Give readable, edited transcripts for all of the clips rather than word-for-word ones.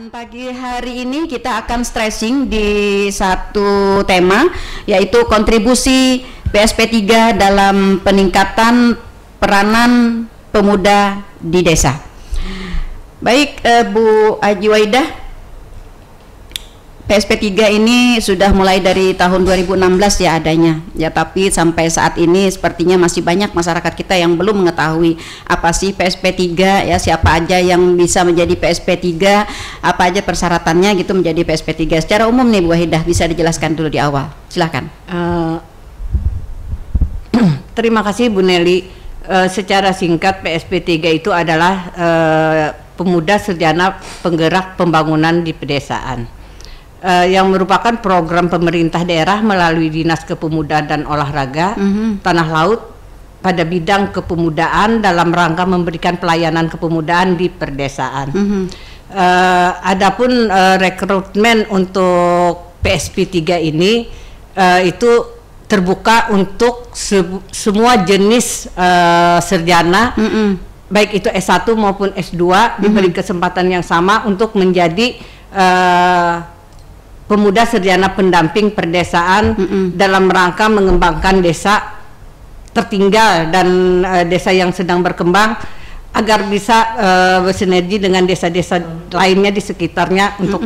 Dan pagi hari ini kita akan stressing di satu tema, yaitu kontribusi PSP 3 dalam peningkatan peranan pemuda di desa. Baik, Bu Aji Waidah, PSP 3 ini sudah mulai dari tahun 2016 ya adanya ya, tapi sampai saat ini sepertinya masih banyak masyarakat kita yang belum mengetahui apa sih PSP 3 ya, siapa aja yang bisa menjadi PSP 3, apa aja persyaratannya gitu menjadi PSP 3 secara umum nih Bu Waidah, bisa dijelaskan dulu di awal, silahkan. Terima kasih Bu Nelly. Secara singkat, PSP 3 itu adalah pemuda sarjana penggerak pembangunan di pedesaan, yang merupakan program pemerintah daerah melalui Dinas Kepemudaan dan Olahraga Tanah Laut pada bidang kepemudaan dalam rangka memberikan pelayanan kepemudaan di perdesaan. Adapun rekrutmen untuk PSP 3 ini itu terbuka untuk semua jenis sarjana, baik itu S1 maupun S2, diberi kesempatan yang sama untuk menjadi pemuda sarjana pendamping perdesaan dalam rangka mengembangkan desa tertinggal dan desa yang sedang berkembang agar bisa bersinergi dengan desa-desa lainnya di sekitarnya untuk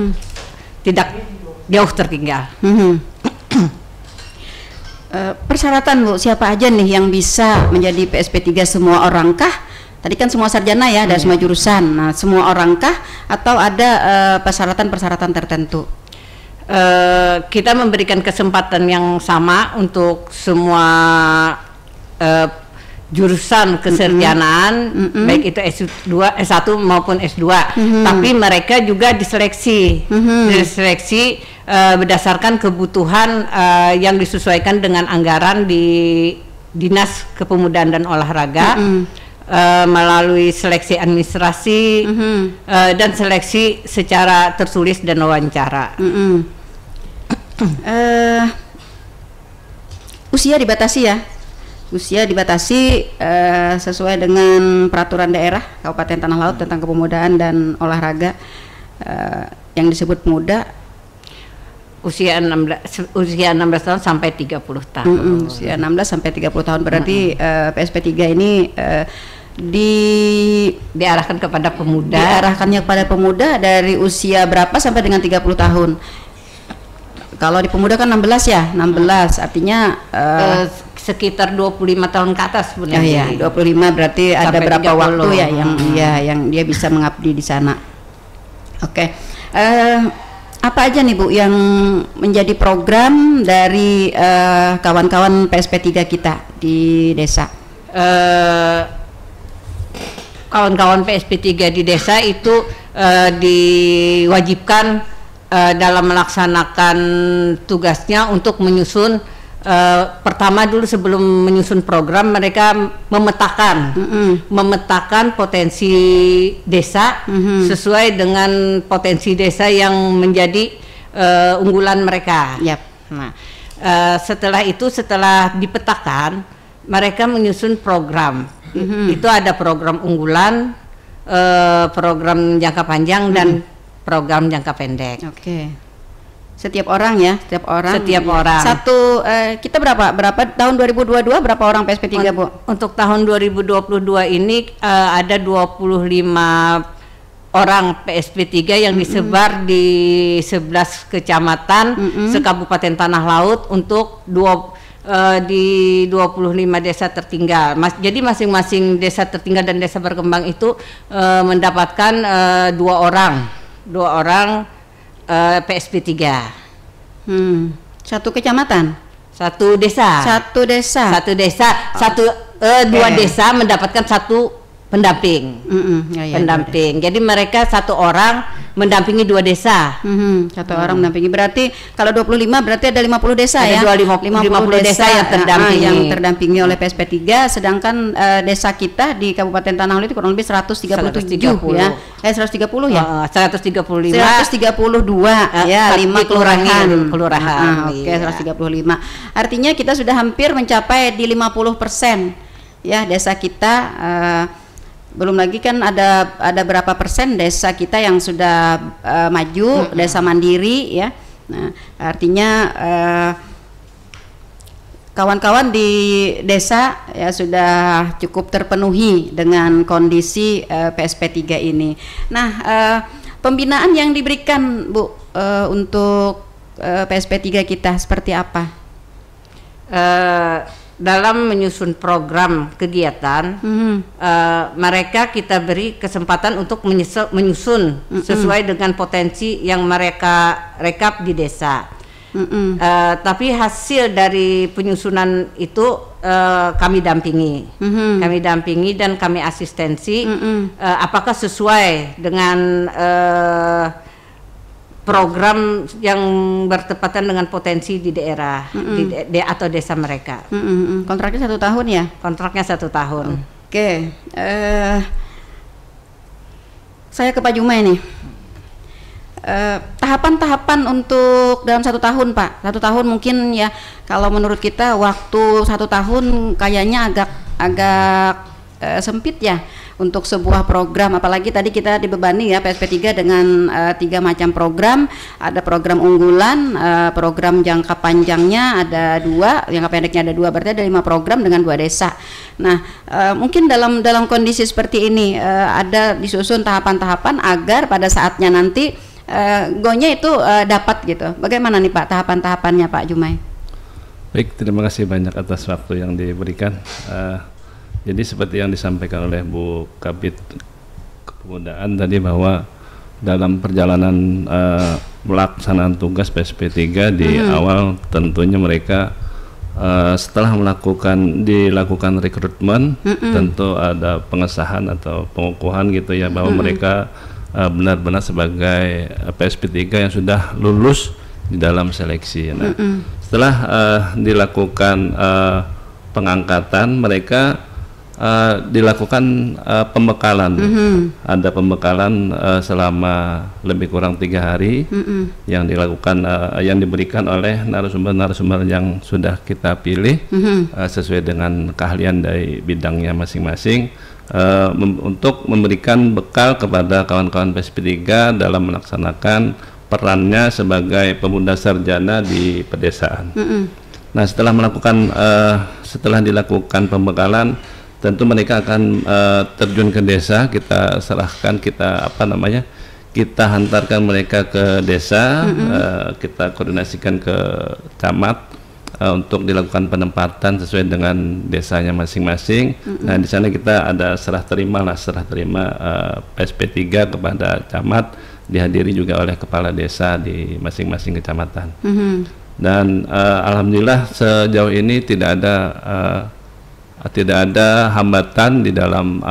tidak jauh tertinggal. Persyaratan Bu, siapa aja nih yang bisa menjadi PSP 3? Semua orang kah? Tadi kan semua sarjana ya, ada semua jurusan. Nah, semua orang kah atau ada persyaratan-persyaratan tertentu? Kita memberikan kesempatan yang sama untuk semua jurusan kesarjanaan, baik itu S2, S1 maupun S2. Tapi mereka juga diseleksi, berdasarkan kebutuhan yang disesuaikan dengan anggaran di Dinas Kepemudaan dan Olahraga, melalui seleksi administrasi dan seleksi secara tertulis dan wawancara. Usia dibatasi ya, usia dibatasi sesuai dengan peraturan daerah Kabupaten Tanah Laut tentang kepemudaan dan olahraga, yang disebut muda usia 16 tahun sampai 30 tahun. Usia 16 sampai 30 tahun berarti PSP 3 ini diarahkan kepada pemuda. Diarahkannya kepada pemuda dari usia berapa sampai dengan 30 tahun? Kalau di pemuda kan 16 ya, 16 artinya sekitar 25 tahun ke atas sebenarnya. Ya, 25 berarti sampai ada berapa 30. waktu ya yang dia bisa mengabdi di sana. Oke. Apa aja nih Bu yang menjadi program dari kawan-kawan PSP 3 kita di desa? Kawan-kawan PSP 3 di desa itu diwajibkan dalam melaksanakan tugasnya untuk menyusun, pertama dulu sebelum menyusun program mereka memetakan potensi desa sesuai dengan potensi desa yang menjadi unggulan mereka. Nah, setelah itu, setelah dipetakan, mereka menyusun program. Itu ada program unggulan, program jangka panjang dan program jangka pendek. Oke. Setiap orang ya, setiap orang. Satu, kita berapa tahun 2022 berapa orang PSP 3 Bu? Untuk tahun 2022 ini ada 25 orang PSP 3 yang disebar di 11 kecamatan se-Kabupaten Tanah Laut untuk di 25 desa tertinggal. Jadi masing-masing desa tertinggal dan desa berkembang itu mendapatkan dua orang PSP 3. Satu kecamatan? Dua desa mendapatkan satu pendamping. Pendamping. Jadi mereka satu orang mendampingi dua desa. Satu orang mendampingi. Berarti kalau 25 berarti ada 50 desa ya. 50 desa yang terdampingi oleh PSP 3, sedangkan desa kita di Kabupaten Tanah Laut itu kurang lebih 137 ya. 130 ya? 135. 132 ya, 5 kelurahan. Oke, 135. Artinya kita sudah hampir mencapai di 50% ya desa kita Belum lagi kan ada berapa persen desa kita yang sudah maju, desa mandiri ya. Nah, artinya kawan-kawan di desa ya sudah cukup terpenuhi dengan kondisi PSP3 ini. Nah, pembinaan yang diberikan Bu untuk PSP3 kita seperti apa? Dalam menyusun program kegiatan, mereka kita beri kesempatan untuk menyusun sesuai dengan potensi yang mereka rekap di desa. Tapi hasil dari penyusunan itu kami dampingi, dan kami asistensi apakah sesuai dengan program yang bertepatan dengan potensi di daerah atau desa mereka. Kontraknya 1 tahun ya? Kontraknya 1 tahun. Oke, saya ke Pak Jumai nih. Tahapan-tahapan untuk dalam 1 tahun Pak, 1 tahun mungkin ya, kalau menurut kita waktu 1 tahun kayaknya agak sempit ya untuk sebuah program, apalagi tadi kita dibebani ya PSP3 dengan 3 macam program. Ada program unggulan, program jangka panjangnya ada 2, jangka pendeknya ada 2, berarti ada 5 program dengan 2 desa. Nah, mungkin dalam kondisi seperti ini ada disusun tahapan-tahapan agar pada saatnya nanti go-nya itu dapat gitu. Bagaimana nih Pak tahapan-tahapannya Pak Jumai? Baik, terima kasih banyak atas waktu yang diberikan. Jadi seperti yang disampaikan oleh Bu Kabid Kepemudaan tadi, bahwa dalam perjalanan pelaksanaan tugas PSP3 di awal tentunya mereka setelah dilakukan rekrutmen, tentu ada pengesahan atau pengukuhan gitu ya, bahwa mereka benar-benar sebagai PSP3 yang sudah lulus di dalam seleksi. Nah, setelah dilakukan pengangkatan, mereka dilakukan pembekalan. Ada pembekalan selama lebih kurang 3 hari yang dilakukan, yang diberikan oleh narasumber-narasumber yang sudah kita pilih sesuai dengan keahlian dari bidangnya masing-masing, untuk memberikan bekal kepada kawan-kawan PSP3 dalam melaksanakan perannya sebagai pemuda sarjana di pedesaan. Nah, setelah dilakukan pembekalan, tentu mereka akan terjun ke desa. Kita serahkan, kita hantarkan mereka ke desa, kita koordinasikan ke camat untuk dilakukan penempatan sesuai dengan desanya masing-masing. Nah, di sana kita ada serah terima PSP3 kepada camat, dihadiri juga oleh kepala desa di masing-masing kecamatan. Dan alhamdulillah sejauh ini tidak ada hambatan di dalam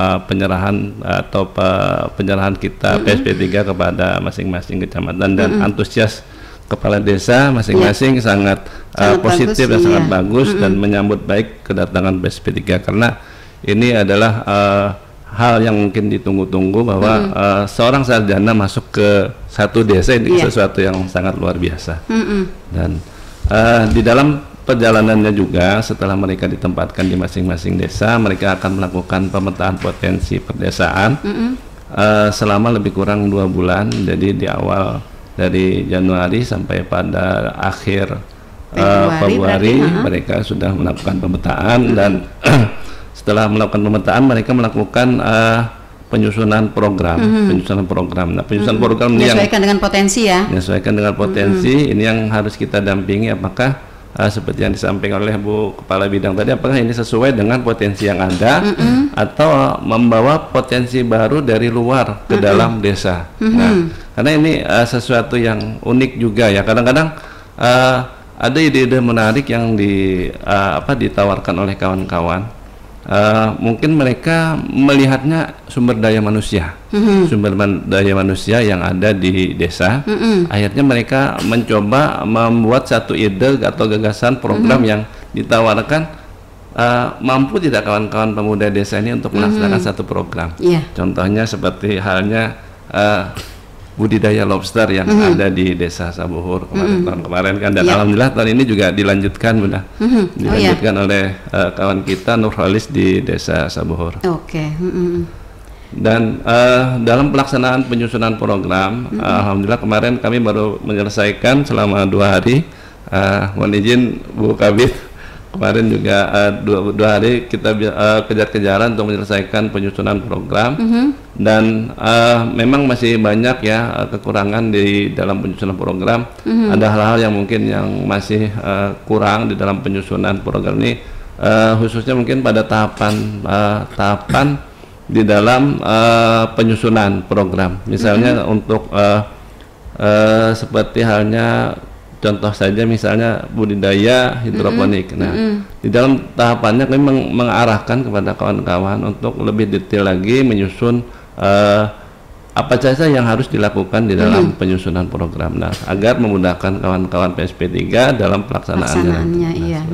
penyerahan kita PSP3 kepada masing-masing kecamatan, dan antusias kepala desa masing-masing sangat positif dan sangat bagus, dan menyambut baik kedatangan PSP3, karena ini adalah hal yang mungkin ditunggu-tunggu, bahwa seorang sarjana masuk ke satu desa ini sesuatu yang sangat luar biasa. Dan di dalam perjalanannya juga, setelah mereka ditempatkan di masing-masing desa, mereka akan melakukan pemetaan potensi perdesaan selama lebih kurang 2 bulan. Jadi di awal dari Januari sampai pada akhir Februari mereka sudah melakukan pemetaan, dan setelah melakukan pemetaan mereka melakukan penyusunan program. Nah, penyusunan program ini menyesuaikan dengan potensi ya. Menyesuaikan dengan potensi ini yang harus kita dampingi, apakah seperti yang disampaikan oleh Bu Kepala Bidang tadi, apakah ini sesuai dengan potensi yang ada atau membawa potensi baru dari luar ke dalam desa. Nah, karena ini sesuatu yang unik juga ya. Kadang-kadang ada ide-ide menarik yang ditawarkan oleh kawan-kawan. Mungkin mereka melihatnya sumber daya manusia yang ada di desa. Akhirnya mereka mencoba membuat satu ide atau gagasan program yang ditawarkan. Mampu tidak kawan-kawan pemuda desa ini untuk melaksanakan satu program? Contohnya seperti halnya budidaya lobster yang ada di Desa Sabuhur tahun kemarin kan, dan alhamdulillah tahun ini juga dilanjutkan oleh kawan kita Nurhalis di Desa Sabuhur. Dan dalam pelaksanaan penyusunan program, alhamdulillah kemarin kami baru menyelesaikan selama 2 hari. Mohon izin Bu Kabid, kemarin juga dua hari kita kejar-kejaran untuk menyelesaikan penyusunan program. Dan memang masih banyak ya kekurangan di dalam penyusunan program. Ada hal-hal yang mungkin yang masih kurang di dalam penyusunan program ini, khususnya mungkin pada tahapan di dalam penyusunan program. Misalnya untuk seperti halnya contoh saja misalnya budidaya hidroponik. Nah, di dalam tahapannya kami mengarahkan kepada kawan-kawan untuk lebih detail lagi menyusun apa saja yang harus dilakukan di dalam penyusunan program, nah, agar memudahkan kawan-kawan PSP3 dalam pelaksanaannya. Iya.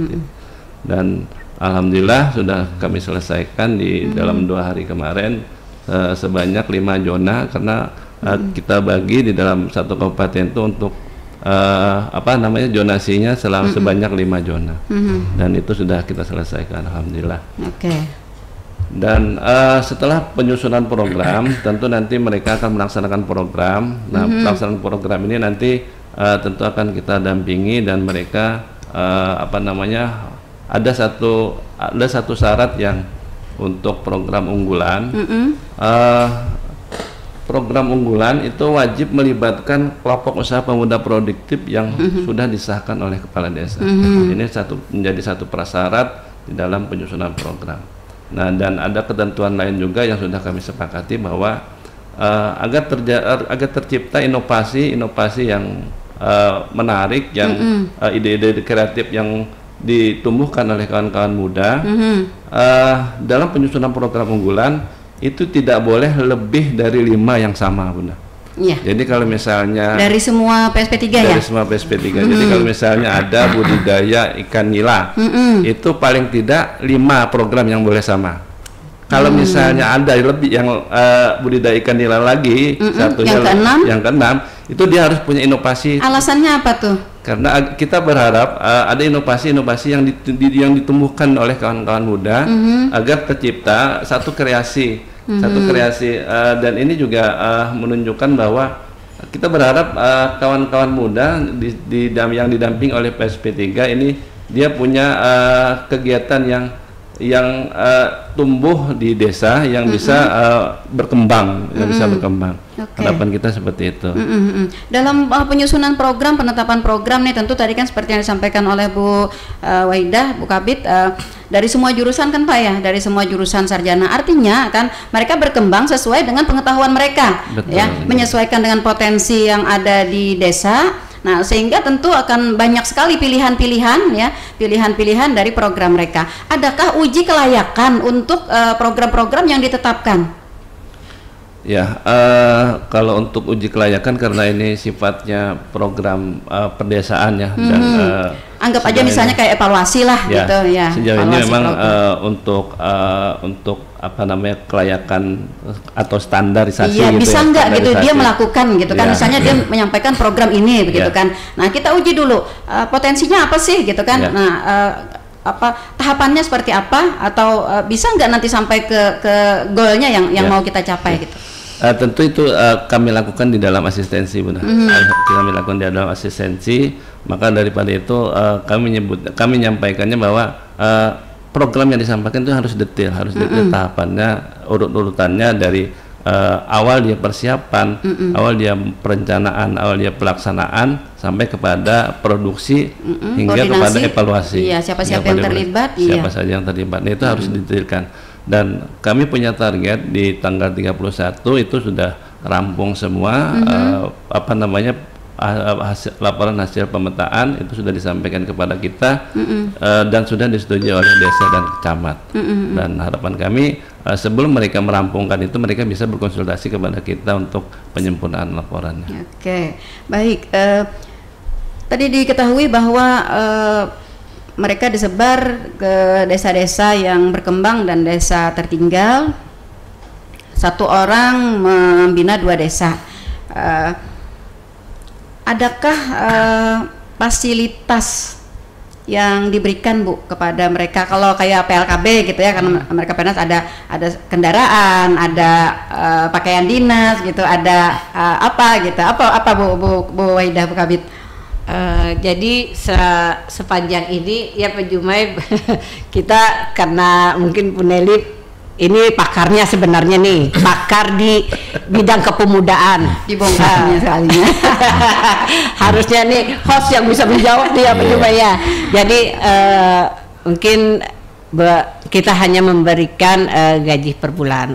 Dan alhamdulillah sudah kami selesaikan di dalam 2 hari kemarin sebanyak 5 zona, karena kita bagi di dalam satu kabupaten itu untuk zonasinya sebanyak 5 zona. Dan itu sudah kita selesaikan alhamdulillah. Dan setelah penyusunan program, tentu nanti mereka akan melaksanakan program. Nah, pelaksanaan program ini nanti tentu akan kita dampingi, dan mereka ada satu syarat yang untuk program unggulan. Program unggulan itu wajib melibatkan kelompok usaha pemuda produktif yang sudah disahkan oleh kepala desa. Ini menjadi satu prasyarat di dalam penyusunan program. Nah, dan ada ketentuan lain juga yang sudah kami sepakati bahwa agar tercipta inovasi yang menarik, yang ide-ide kreatif yang ditumbuhkan oleh kawan-kawan muda, dalam penyusunan program unggulan itu tidak boleh lebih dari 5 yang sama, Bunda. Iya. Jadi kalau misalnya dari semua PSP3 ya? Dari semua PSP3. Jadi kalau misalnya ada budidaya ikan nila, itu paling tidak 5 program yang boleh sama. Kalau misalnya ada lebih yang budidaya ikan nila lagi, satunya yang keenam, itu dia harus punya inovasi. Alasannya apa tuh? Karena kita berharap ada inovasi-inovasi yang ditumbuhkan oleh kawan-kawan muda, agar tercipta satu kreasi. Dan ini juga menunjukkan bahwa kita berharap kawan-kawan muda yang didamping oleh PSP3 ini dia punya kegiatan yang tumbuh di desa, yang bisa berkembang, Harapan kita seperti itu. Dalam penyusunan program, penetapan program nih, tentu tadi kan seperti yang disampaikan oleh Bu Waidah, Bu Kabid, dari semua jurusan kan Pak ya, dari semua jurusan sarjana. Artinya kan mereka berkembang sesuai dengan pengetahuan mereka. Betul, ya, menyesuaikan dengan potensi yang ada di desa. Nah, sehingga tentu akan banyak sekali pilihan-pilihan dari program mereka. Adakah uji kelayakan untuk program-program yang ditetapkan? Ya, kalau untuk uji kelayakan, karena ini sifatnya program perdesaan ya, dan anggap aja misalnya kayak evaluasi lah, ya, gitu ya. Sejauh ini memang untuk kelayakan atau standarisasi. Iya, gitu bisa ya, nggak gitu dia melakukan gitu kan, misalnya dia menyampaikan program ini begitu kan. Nah, kita uji dulu potensinya apa sih gitu kan. Nah, tahapannya seperti apa, atau bisa nggak nanti sampai ke goalnya yang mau kita capai gitu. Tentu itu kami lakukan di dalam asistensi, Bunda. Kami lakukan di dalam asistensi. Maka daripada itu kami menyampaikannya bahwa program yang disampaikan itu harus detail tahapannya, urutannya dari awal dia persiapan, awal dia perencanaan, awal dia pelaksanaan, sampai kepada produksi hingga kepada evaluasi. Iya, siapa-siapa yang terlibat, siapa saja yang terlibat. Nah, itu harus didetailkan. Dan kami punya target di tanggal 31 itu sudah rampung semua laporan hasil pemetaan itu sudah disampaikan kepada kita, dan sudah disetujui oleh desa dan camat. Dan harapan kami sebelum mereka merampungkan itu, mereka bisa berkonsultasi kepada kita untuk penyempurnaan laporannya. Oke, baik. Tadi diketahui bahwa mereka disebar ke desa-desa yang berkembang dan desa tertinggal. Satu orang membina 2 desa. Adakah fasilitas yang diberikan Bu kepada mereka? Kalau kayak PLKB gitu ya, karena mereka PNS ada kendaraan, ada pakaian dinas gitu, ada apa gitu, apa Bu Waidah, Bu Kabid? Jadi sepanjang ini ya Pak Jumai kita karena mungkin Bu Nelly ini pakarnya sebenarnya nih, pakar di bidang kepemudaan. Dibongkarnya sekalinya. Harusnya nih host yang bisa menjawab nih ya Pak Jumai ya. Jadi mungkin kita hanya memberikan gaji per bulan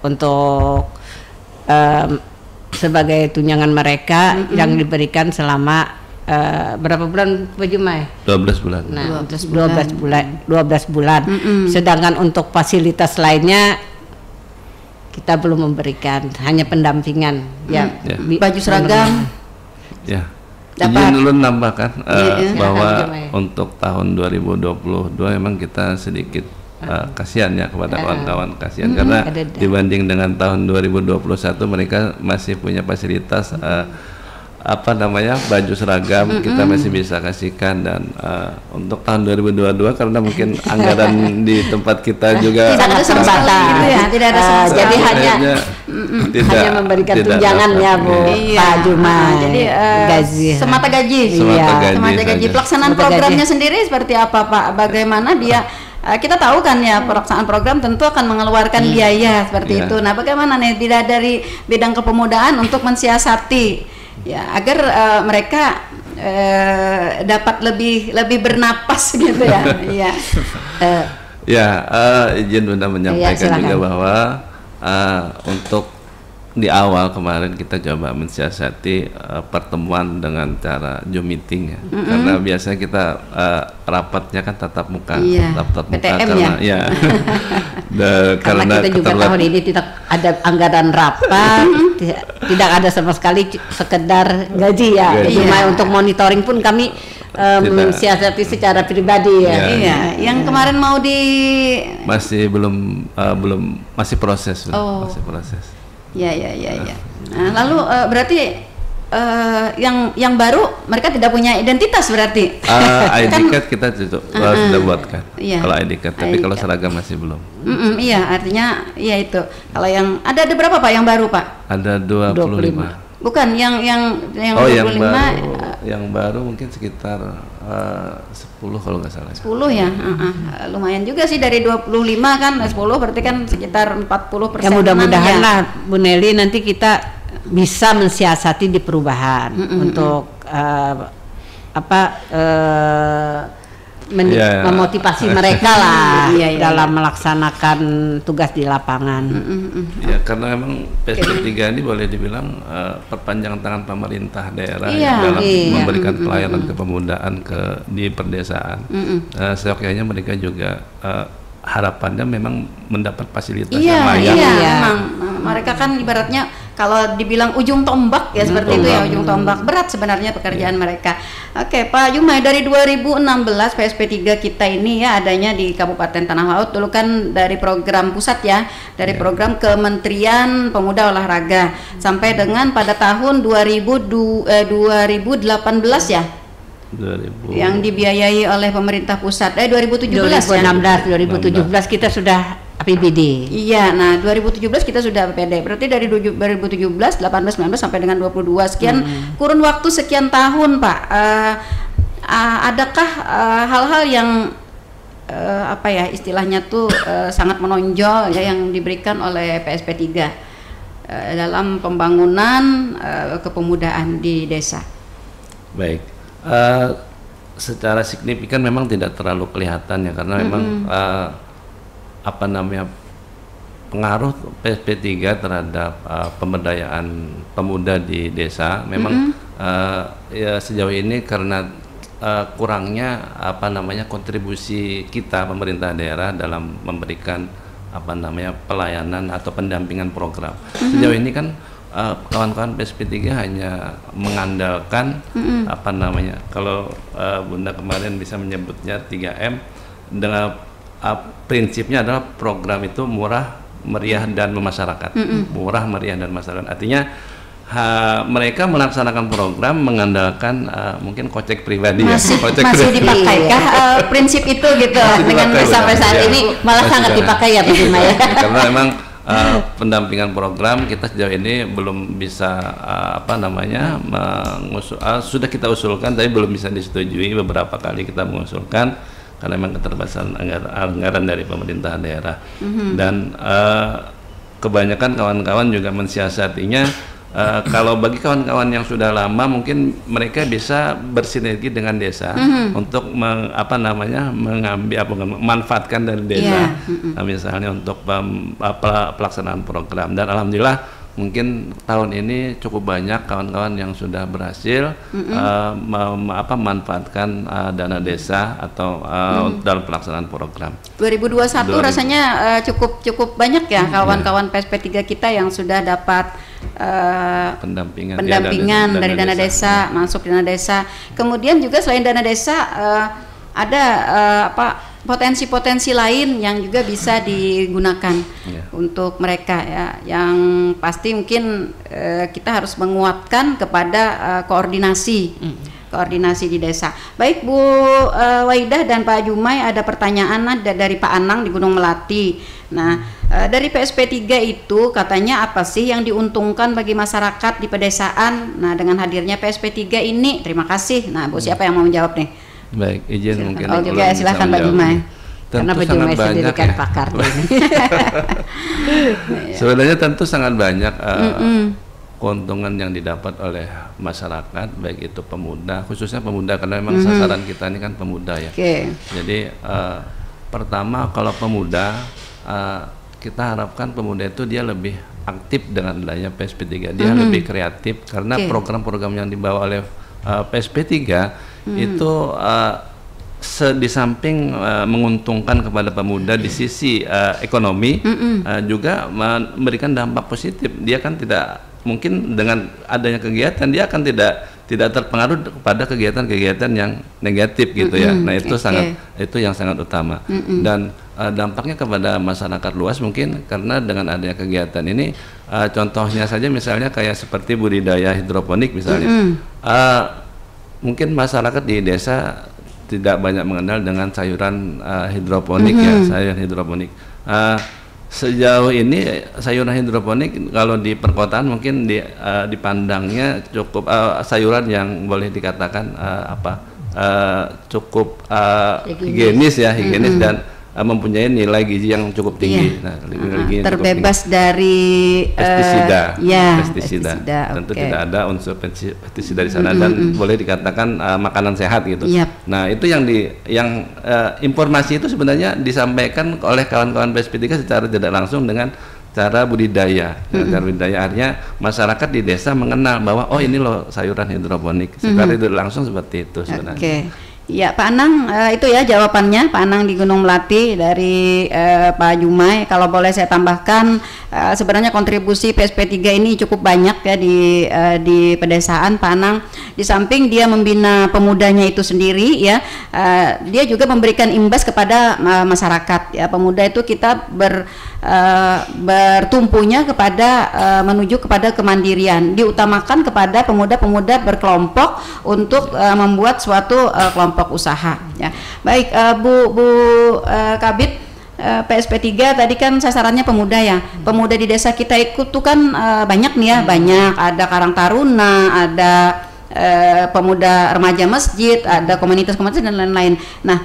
untuk sebagai tunjangan mereka yang diberikan selama berapa bulan Pak Jumai? 12 bulan. Nah, 12 bulan. Sedangkan untuk fasilitas lainnya kita belum memberikan, hanya pendampingan. Baju seragam. Ya. Dapat. Izin dulu nambahkan bahwa Jumai. untuk tahun 2022 memang kita sedikit kasihan ya kepada kawan-kawan, kasihan karena dibanding dengan tahun 2021 mereka masih punya fasilitas baju seragam kita masih bisa kasihkan, dan untuk tahun 2022 karena mungkin anggaran di tempat kita juga tidak ada sama sekali gitu ya, tidak ada sama sekali. Jadi hanya memberikan tunjangannya Bu Pak Juma. Jadi gaji. semata gaji. Semata gaji. Pelaksanaan programnya sendiri seperti apa Pak? Bagaimana dia? Kita tahu kan ya, pelaksanaan program tentu akan mengeluarkan biaya seperti itu. Nah, bagaimana nih dari bidang kepemudaan untuk mensiasati ya agar mereka dapat lebih bernapas gitu ya. Izin Bunda menyampaikan juga bahwa untuk di awal kemarin kita coba mensiasati pertemuan dengan cara Zoom meeting ya, karena biasanya kita rapatnya kan tatap muka, tatap muka PTM karena karena kita juga tahun ini tidak ada anggaran rapat, tidak ada sama sekali sekedar gaji ya. Cuma untuk monitoring pun kami mensiasati secara pribadi ya. Yang kemarin mau masih belum masih proses. Masih proses. Ya. Nah, lalu berarti yang baru mereka tidak punya identitas berarti? ID card kita sudah buatkan. Kalau ID card, tapi kalau seragam masih belum. Artinya itu. Kalau yang ada berapa Pak yang baru Pak? Ada 25. Bukan yang 25. Yang baru mungkin sekitar 10 kalau nggak salah. 10 ya, lumayan juga sih dari 25 kan, 10 berarti kan sekitar 40%. Ya mudah-mudahan lah Bu Nelly nanti kita bisa mensiasati di perubahan untuk memotivasi mereka lah dalam melaksanakan tugas di lapangan. Ya, karena memang PSP3 ini boleh dibilang perpanjangan tangan pemerintah daerah dalam memberikan pelayanan kepemudaan di perdesaan. Seyogyanya mereka juga harapannya memang mendapat fasilitas yang layak. Memang mereka kan ibaratnya kalau dibilang ujung tombak ya seperti itu ya, ujung tombak, berat sebenarnya pekerjaan mereka. Oke Pak Jumai, dari 2016 PSP3 kita ini ya adanya di Kabupaten Tanah Laut, dulu kan dari program pusat ya, dari program Kementerian Pemuda Olahraga sampai dengan pada tahun 2018 ya. 2000. Yang dibiayai oleh pemerintah pusat 2017 2017 kita sudah APBD. Iya, nah 2017 kita sudah APBD. Berarti dari 2017, 18, 19 sampai dengan 22 sekian kurun waktu sekian tahun, Pak. Adakah hal-hal yang istilahnya tuh sangat menonjol ya yang diberikan oleh PSP3 dalam pembangunan kepemudaan di desa? Baik. Secara signifikan memang tidak terlalu kelihatan ya, karena memang pengaruh PSP3 terhadap pemberdayaan pemuda di desa memang ya sejauh ini karena kurangnya kontribusi kita pemerintah daerah dalam memberikan pelayanan atau pendampingan program. Sejauh ini kan kawan-kawan PSP3 hanya mengandalkan kalau Bunda kemarin bisa menyebutnya 3M, dengan prinsipnya adalah program itu murah, meriah dan memasyarakat. Murah, meriah dan masyarakat. Artinya mereka melaksanakan program mengandalkan mungkin kocek pribadi masih, ya. Kocek masih pribadi. dipakaikah prinsip itu gitu dengan sampai saat ini malah Masih sangat sangat. dipakai ya Pak Juma ya. Karena memang pendampingan program kita sejauh ini belum bisa sudah kita usulkan tapi belum bisa disetujui. Beberapa kali kita mengusulkan karena memang keterbatasan anggaran dari pemerintahan daerah. Dan kebanyakan kawan-kawan juga mensiasatinya. Kalau bagi kawan-kawan yang sudah lama mungkin mereka bisa bersinergi dengan desa untuk memanfaatkan dari desa, misalnya untuk pelaksanaan program. Dan alhamdulillah mungkin tahun ini cukup banyak kawan-kawan yang sudah berhasil memanfaatkan dana desa atau dalam pelaksanaan program. 2021 rasanya cukup banyak ya kawan-kawan PSP 3 kita yang sudah dapat pendampingan dari dana desa, masuk dana desa. Kemudian juga selain dana desa ada potensi-potensi lain yang juga bisa digunakan untuk mereka ya. Yang pasti mungkin kita harus menguatkan kepada koordinasi di desa. Baik Bu Waidah dan Pak Jumai, ada pertanyaan dari Pak Anang di Gunung Melati. Nah, dari PSP 3 itu katanya apa sih yang diuntungkan bagi masyarakat di pedesaan? Nah, dengan hadirnya PSP 3 ini, terima kasih. Nah, Bu, siapa yang mau menjawab nih? Baik, izin Silakan. mungkin. Juga silakan Pak Jumai. Karena Pak Jumai sendiri kan pakar. Sebenarnya tentu sangat banyak keuntungan yang didapat oleh masyarakat, baik itu pemuda, khususnya pemuda karena memang sasaran kita ini kan pemuda ya. Jadi pertama kalau pemuda kita harapkan pemuda itu dia lebih aktif dengan adanya PSP 3, dia lebih kreatif karena program-program yang dibawa oleh PSP 3 itu di samping menguntungkan kepada pemuda di sisi ekonomi, juga memberikan dampak positif. Dia kan tidak mungkin dengan adanya kegiatan dia akan tidak terpengaruh kepada kegiatan-kegiatan yang negatif gitu ya. Nah itu itu yang sangat utama. Dan dampaknya kepada masyarakat luas mungkin karena dengan adanya kegiatan ini, contohnya saja misalnya kayak seperti budidaya hidroponik misalnya. Mungkin masyarakat di desa tidak banyak mengenal dengan sayuran hidroponik ya, sayuran hidroponik. Sejauh ini sayuran hidroponik kalau di perkotaan mungkin dipandangnya cukup sayuran yang boleh dikatakan cukup higienis ya, dan mempunyai nilai gizi yang cukup tinggi. Nah, terbebas dari pestisida. Pestisida. Tentu tidak ada unsur pestisida di sana dan boleh dikatakan makanan sehat gitu. Nah, itu yang informasi itu sebenarnya disampaikan oleh kawan-kawan PSP 3 secara tidak langsung dengan cara budidaya. Cara budidaya artinya masyarakat di desa mengenal bahwa oh ini loh sayuran hidroponik. Secara tidak langsung seperti itu sebenarnya. Ya Pak Anang, itu ya jawabannya Pak Anang di Gunung Melati dari Pak Jumai. Kalau boleh saya tambahkan, sebenarnya kontribusi PSP 3 ini cukup banyak ya di pedesaan Pak Anang. Di samping dia membina pemudanya itu sendiri ya, dia juga memberikan imbas kepada masyarakat ya. Pemuda itu kita bertumpunya kepada menuju kepada kemandirian, diutamakan kepada pemuda-pemuda berkelompok untuk membuat suatu kelompok usaha ya. Baik, Bu Kabid, PSP 3 tadi kan sasarannya pemuda ya. Pemuda di desa kita ikut tuh kan banyak nih ya, banyak, ada Karang Taruna, ada pemuda remaja masjid, ada komunitas-komunitas dan lain-lain. Nah,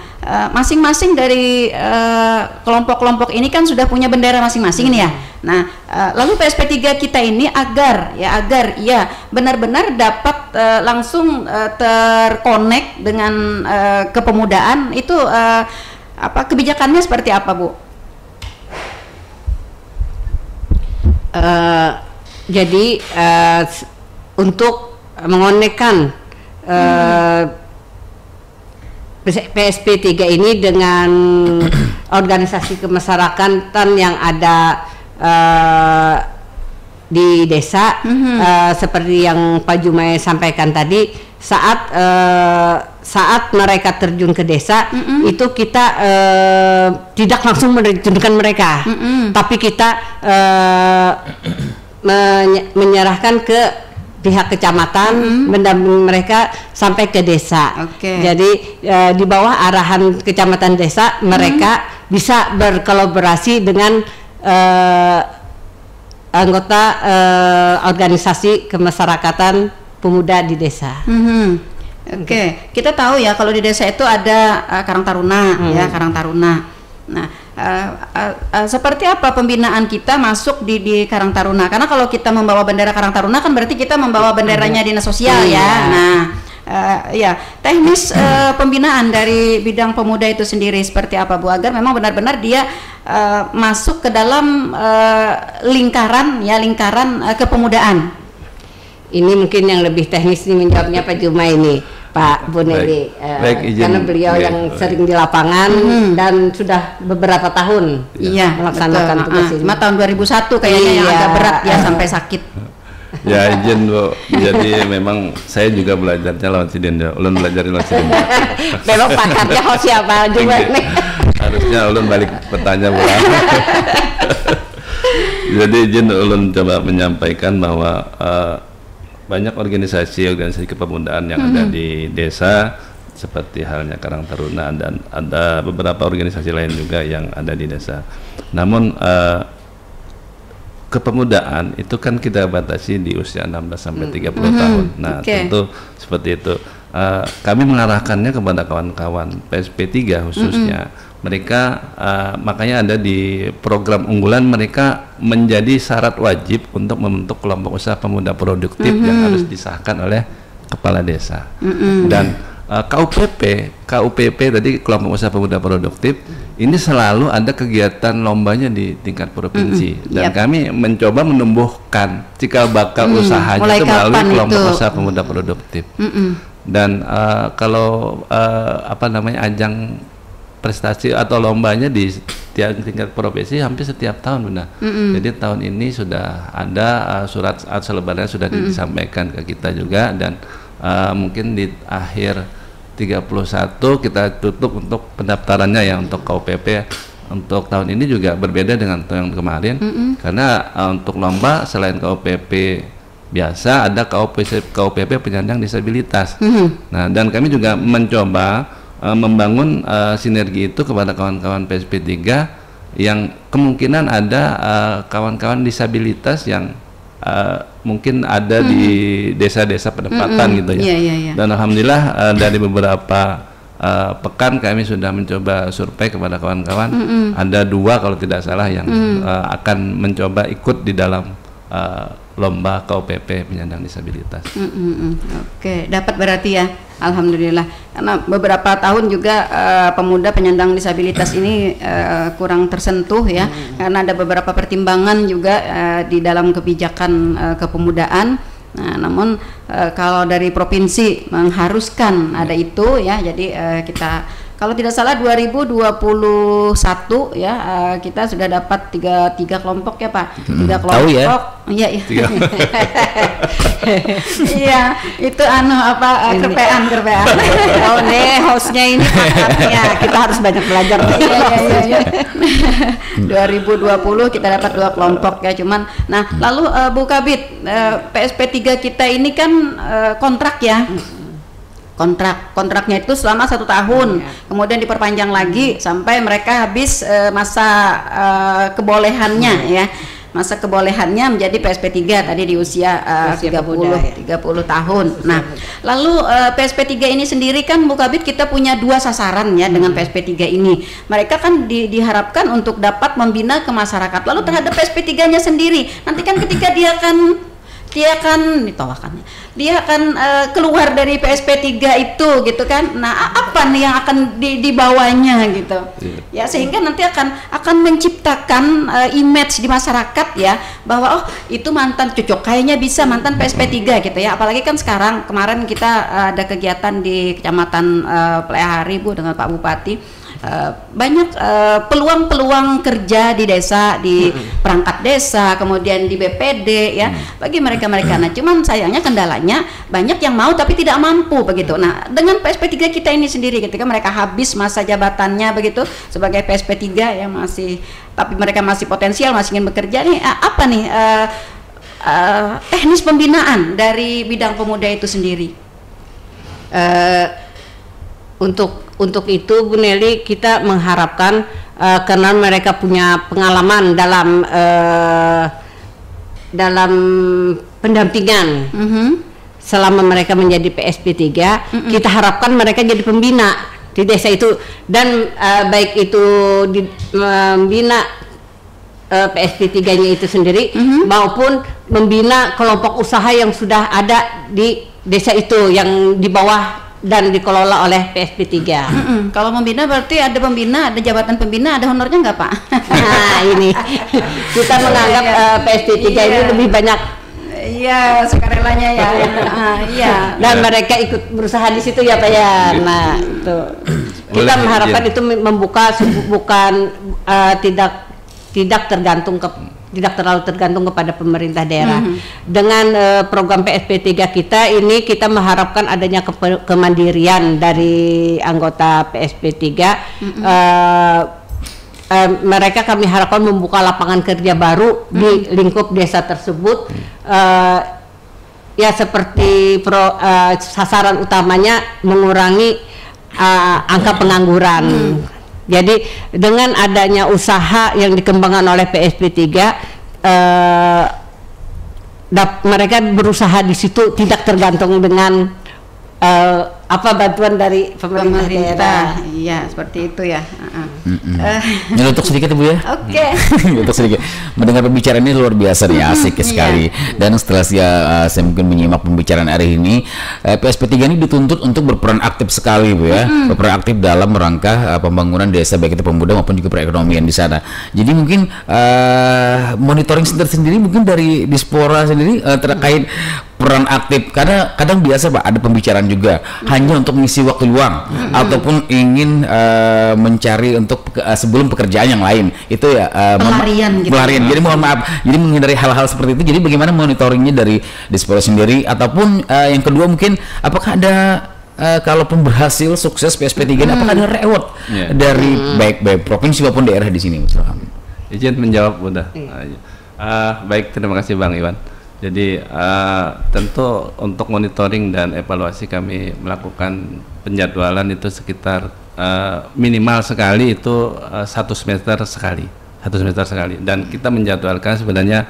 masing-masing dari kelompok-kelompok ini kan sudah punya bendera masing-masing nih ya. Nah, lalu PSP 3 kita ini agar benar-benar dapat langsung terkonek dengan kepemudaan itu, kebijakannya seperti apa, Bu? Jadi untuk mengonekkan PSP 3 ini dengan organisasi kemasyarakatan yang ada di desa, seperti yang Pak Jumai sampaikan tadi, saat mereka terjun ke desa, itu kita tidak langsung menerjunkan mereka, tapi kita menyerahkan ke pihak kecamatan mendampingi mereka sampai ke desa. Jadi di bawah arahan kecamatan desa mereka bisa berkolaborasi dengan anggota organisasi kemasyarakatan pemuda di desa. Kita tahu ya kalau di desa itu ada Karang Taruna, ya Karang Taruna. Nah, seperti apa pembinaan kita masuk di Karang Taruna? Karena kalau kita membawa bendera Karang Taruna kan berarti kita membawa benderanya dinas sosial ya. Nah, ya teknis pembinaan dari bidang pemuda itu sendiri seperti apa Bu, agar memang benar-benar dia masuk ke dalam lingkaran kepemudaan. Ini mungkin yang lebih teknis nih menjawabnya Pak Juma ini, Pak Bu Nelly, karena beliau yang sering di lapangan dan sudah beberapa tahun melaksanakan tugas ini. Cuma tahun 2001 kayaknya yang agak berat ya sampai sakit. Ya izin Bu, jadi memang saya juga belajarnya lawan Sidin, ulun belajar lawan Sidin. Memang pakarnya siapa juga nih. Harusnya ulun balik bertanya Bu. Jadi izin ulun coba menyampaikan bahwa banyak organisasi kepemudaan yang ada di desa seperti halnya Karang Taruna, dan ada beberapa organisasi lain juga yang ada di desa. Namun kepemudaan itu kan kita batasi di usia 16 sampai 30 tahun. Nah, tentu seperti itu. Kami mengarahkannya kepada kawan-kawan PSP3 khususnya. Mereka makanya ada di program unggulan, mereka menjadi syarat wajib untuk membentuk kelompok usaha pemuda produktif yang harus disahkan oleh kepala desa. Dan KUPP tadi kelompok usaha pemuda produktif ini selalu ada kegiatan lombanya di tingkat provinsi, dan kami mencoba menumbuhkan cikal bakal usahanya itu melalui kelompok usaha pemuda produktif. Dan kalau ajang prestasi atau lombanya di tingkat provinsi hampir setiap tahun, Bunda. Jadi tahun ini sudah ada surat selebarannya sudah disampaikan ke kita juga, dan mungkin di akhir 31 kita tutup untuk pendaftarannya ya untuk KUPP. Untuk tahun ini juga berbeda dengan tahun kemarin, karena untuk lomba selain KUPP biasa ada KUPP penyandang disabilitas. Nah, dan kami juga mencoba membangun sinergi itu kepada kawan-kawan PSP3 yang kemungkinan ada kawan-kawan disabilitas yang mungkin ada di desa-desa penempatan gitu ya. Dan alhamdulillah dari beberapa pekan kami sudah mencoba survei kepada kawan-kawan, ada 2 kalau tidak salah yang akan mencoba ikut di dalam lomba KUPP penyandang disabilitas. Dapat berarti ya, alhamdulillah. Karena beberapa tahun juga pemuda penyandang disabilitas ini kurang tersentuh ya, karena ada beberapa pertimbangan juga di dalam kebijakan kepemudaan. Nah, namun kalau dari provinsi mengharuskan ada itu ya, jadi kita kalau tidak salah 2021 ya kita sudah dapat tiga kelompok ya Pak. 3 kelompok. Tahu ya? Iya. Iya, itu kerpean. Oh nih hostnya ini ya, kita harus banyak belajar. Iya. 2020 kita dapat 2 kelompok ya, cuman lalu Bu Kabid, PSP3 kita ini kan kontrak ya. Kontraknya itu selama 1 tahun, kemudian diperpanjang lagi sampai mereka habis masa kebolehannya ya, masa kebolehannya menjadi PSP3 tadi di usia 30 tahun. Nah, lalu PSP3 ini sendiri kan Bu Kabid kita punya 2 sasaran ya dengan PSP3 ini. Mereka kan diharapkan untuk dapat membina ke masyarakat. Lalu terhadap PSP3-nya sendiri, nanti kan ketika dia akan keluar dari PSP3 itu gitu kan. Nah, apa nih yang akan dibawanya gitu. Ya, sehingga nanti akan menciptakan image di masyarakat ya, bahwa itu mantan cocok, kayaknya bisa mantan PSP3 gitu ya. Apalagi kan kemarin kita ada kegiatan di Kecamatan Plehari Bu dengan Pak Bupati. Banyak peluang-peluang kerja di desa, di perangkat desa, kemudian di BPD ya, bagi mereka. Nah, cuman sayangnya kendalanya banyak yang mau tapi tidak mampu begitu. Nah, dengan PSP3 kita ini sendiri ketika mereka habis masa jabatannya begitu sebagai PSP3 yang masih, tapi mereka masih potensial, masih ingin bekerja nih, apa nih teknis pembinaan dari bidang pemuda itu sendiri? Untuk itu Bu Nelly, kita mengharapkan karena mereka punya pengalaman dalam pendampingan selama mereka menjadi PSP 3, kita harapkan mereka jadi pembina di desa itu, dan baik itu membina PSP 3-nya itu sendiri maupun membina kelompok usaha yang sudah ada di desa itu yang di bawah dan dikelola oleh PSP 3. Kalau membina berarti ada pembina, ada jabatan pembina, ada honornya nggak Pak? Nah ini kita menganggap PSP 3 ini lebih banyak. Iya, sukarelanya ya. Iya. Dan mereka ikut berusaha di situ ya Pak ya. Nah itu kita mengharapkan itu membuka bukan tidak terlalu tergantung kepada pemerintah daerah. Dengan program PSP 3 kita ini, kita mengharapkan adanya kemandirian dari anggota PSP 3. Mereka kami harapkan membuka lapangan kerja baru di lingkup desa tersebut. Ya seperti sasaran utamanya mengurangi angka pengangguran. Jadi dengan adanya usaha yang dikembangkan oleh PSP 3, mereka berusaha di situ tidak tergantung dengan bantuan dari pemerintah daerah. Iya, seperti itu ya. Nyelotok sedikit Ibu ya. Oke. Nyelotok sedikit. Mendengar pembicaraan ini luar biasa nih, asik sekali. Dan setelah saya mungkin menyimak pembicaraan hari ini, PSP 3 ini dituntut untuk berperan aktif sekali Bu ya. Berperan aktif dalam rangka pembangunan desa, baik itu pemuda maupun juga perekonomian di sana. Jadi mungkin monitoring center sendiri mungkin dari Dispora sendiri terkait peran aktif, karena kadang biasa Pak ada pembicaraan juga hanya untuk mengisi waktu luang ataupun ingin mencari untuk sebelum pekerjaan yang lain itu ya pelarian gitu. Jadi mohon maaf, jadi menghindari hal-hal seperti itu. Jadi bagaimana monitoringnya dari Dispora sendiri, ataupun yang kedua mungkin apakah ada kalaupun berhasil sukses PSP 3 apakah ada reward dari baik provinsi maupun daerah di sini? Izin menjawab Bunda. Baik, terima kasih Bang Iwan. Jadi tentu untuk monitoring dan evaluasi kami melakukan penjadwalan itu sekitar minimal sekali itu 1 semester sekali, dan kita menjadwalkan sebenarnya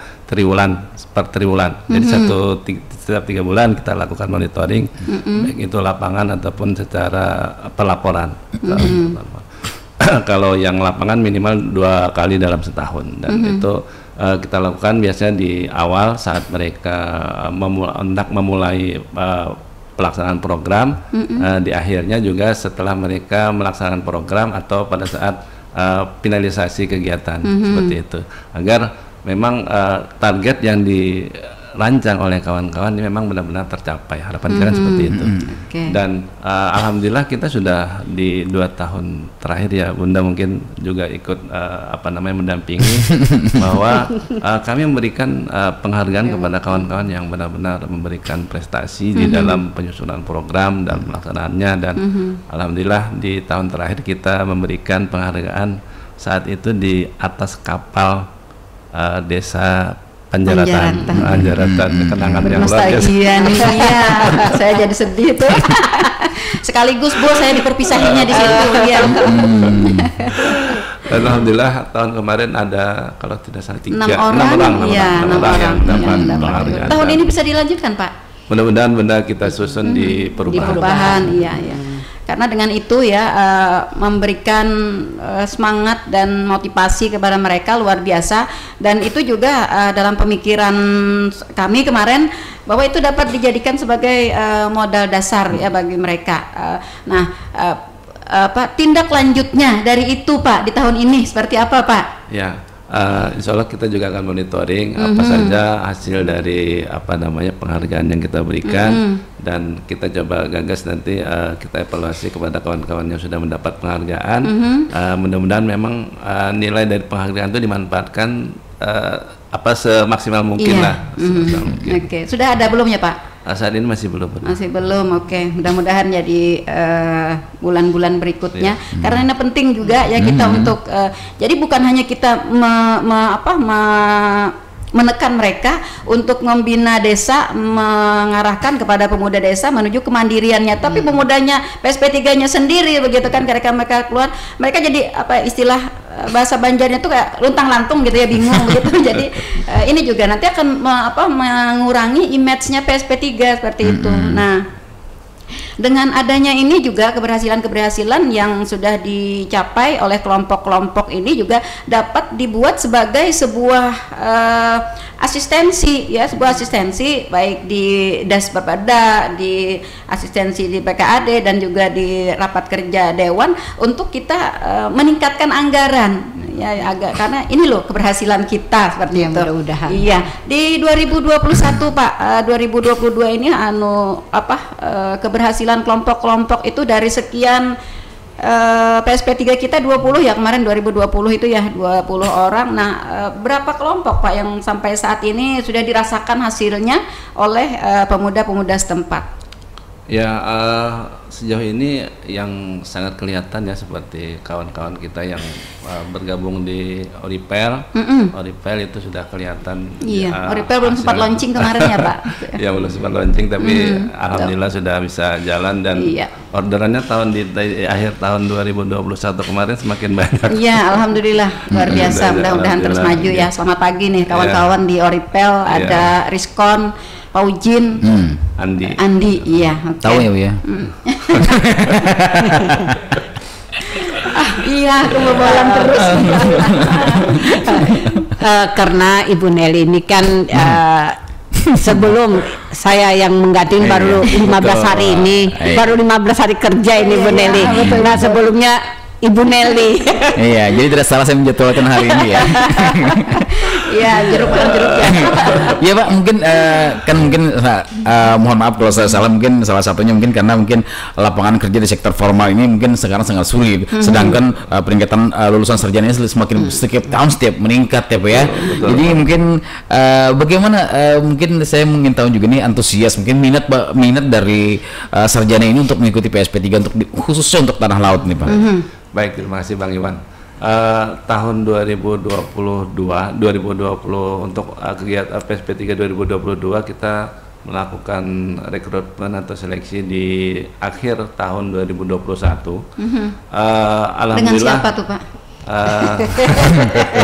per triwulan. Jadi setiap 3 bulan kita lakukan monitoring, baik itu lapangan ataupun secara pelaporan. Kalau yang lapangan minimal 2 kali dalam setahun, dan itu kita lakukan biasanya di awal saat mereka hendak memulai pelaksanaan program, di akhirnya juga setelah mereka melaksanakan program atau pada saat finalisasi kegiatan, seperti itu, agar memang target yang dirancang oleh kawan-kawan ini memang benar-benar tercapai. Harapan kita seperti itu. Dan alhamdulillah kita sudah di 2 tahun terakhir ya Bunda mungkin juga ikut mendampingi bahwa kami memberikan penghargaan kepada kawan-kawan yang benar-benar memberikan prestasi di dalam penyusunan program dan pelaksanaannya, dan alhamdulillah di tahun terakhir kita memberikan penghargaan saat itu di atas kapal desa Panjaratan, kenangan yang luar biasa. Iya, saya jadi sedih tuh. Sekaligus saya diperpisahinya di situ. Alhamdulillah tahun kemarin ada kalau tidak salah 6 orang yang dapat penghargaan. Tahun ini bisa dilanjutkan Pak? Mudah-mudahan Bunda kita susun di perubahan. Iya. Karena dengan itu ya memberikan semangat dan motivasi kepada mereka luar biasa, dan itu juga dalam pemikiran kami kemarin bahwa itu dapat dijadikan sebagai modal dasar ya bagi mereka. Tindak lanjutnya dari itu Pak di tahun ini seperti apa Pak? Ya. Insya Allah kita juga akan monitoring apa saja hasil dari penghargaan yang kita berikan, dan kita coba gagas nanti kita evaluasi kepada kawan-kawan yang sudah mendapat penghargaan. Mudah-mudahan memang nilai dari penghargaan itu dimanfaatkan semaksimal mungkin lah. Oke. Sudah ada belum ya Pak? Saat ini masih belum. Oke. Mudah-mudahan jadi bulan-bulan berikutnya, karena ini penting juga ya kita untuk jadi bukan hanya kita menekan mereka untuk membina desa, mengarahkan kepada pemuda desa menuju kemandiriannya. Tapi pemudanya PSP3-nya sendiri begitu kan, ketika mereka keluar, mereka jadi apa istilah bahasa Banjarnya tuh kayak luntang-lantung gitu ya, bingung begitu. Jadi ini juga nanti akan mengurangi image-nya PSP3 seperti itu. Nah, dengan adanya ini juga keberhasilan-keberhasilan yang sudah dicapai oleh kelompok-kelompok ini juga dapat dibuat sebagai sebuah asistensi ya, sebuah asistensi baik di Das Perpada, di asistensi di PKAD dan juga di rapat kerja dewan untuk kita meningkatkan anggaran ya, agak karena ini loh keberhasilan kita seperti ya, itu. Mudah-mudahan. Iya, di 2021 Pak, 2022 ini keberhasilan kelompok-kelompok itu dari sekian PSP3 kita 20 ya, kemarin 2020 itu ya 20 orang. Nah, berapa kelompok Pak yang sampai saat ini sudah dirasakan hasilnya oleh pemuda-pemuda setempat? Ya, sejauh ini yang sangat kelihatan ya seperti kawan-kawan kita yang bergabung di Oripel. Oripel itu sudah kelihatan. Iya, Oripel belum sempat launching kemarin ya Pak. Ya belum sempat launching, tapi alhamdulillah sudah bisa jalan dan orderannya di akhir tahun 2021 kemarin semakin banyak. Iya, alhamdulillah luar biasa. Mudah-mudahan terus maju ya. Selamat pagi nih kawan-kawan di Oripel, ada Rizkon, Paujin, Andi, iya. Okay. Tahu ya Bu ya. Iya, kebobolan terus. Karena Ibu Nelly ini kan sebelum saya yang mengganti baru 15 hari ini, baru 15 hari kerja ini Bu Nelly. Nah sebelumnya Ibu Nelly. Iya, jadi tidak salah saya menjadwalkan hari ini ya. Iya, jeruk ya. Iya Pak, mungkin kan mungkin mohon maaf kalau saya salah, mungkin salah satunya mungkin karena mungkin lapangan kerja di sektor formal ini mungkin sekarang sangat sulit. Sedangkan peningkatan lulusan sarjana semakin setiap tahun meningkat ya Pak ya. Jadi mungkin bagaimana mungkin saya ingin tahu juga nih antusias mungkin minat dari sarjana ini untuk mengikuti PSP3 untuk khususnya untuk tanah laut nih Pak. Baik, terima kasih Bang Iwan. Tahun 2020 untuk kegiatan PSP3 2022 kita melakukan rekrutmen atau seleksi di akhir tahun 2021. Alhamdulillah. Dengan siapa tuh Pak?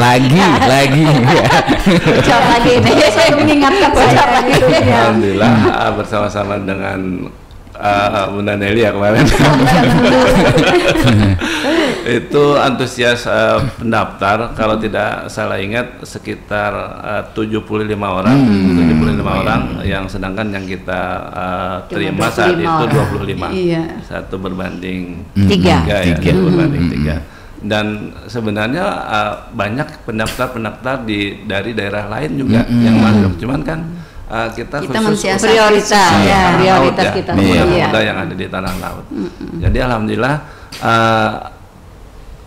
lagi Bocor lagi nih, saya mengingatkan bocor lagi. Alhamdulillah bersama-sama dengan Bunda Nelly ya kemarin. Itu antusias pendaftar, kalau tidak salah ingat sekitar 75 orang, 75 orang yang sedangkan yang kita terima saat itu 25. Iya. 1 berbanding 3 ya, 1 berbanding 3. Dan sebenarnya banyak pendaftar dari daerah lain juga yang masuk, cuman kan kita khusus prioritas kita pemuda yang ada di tanah laut. Jadi alhamdulillah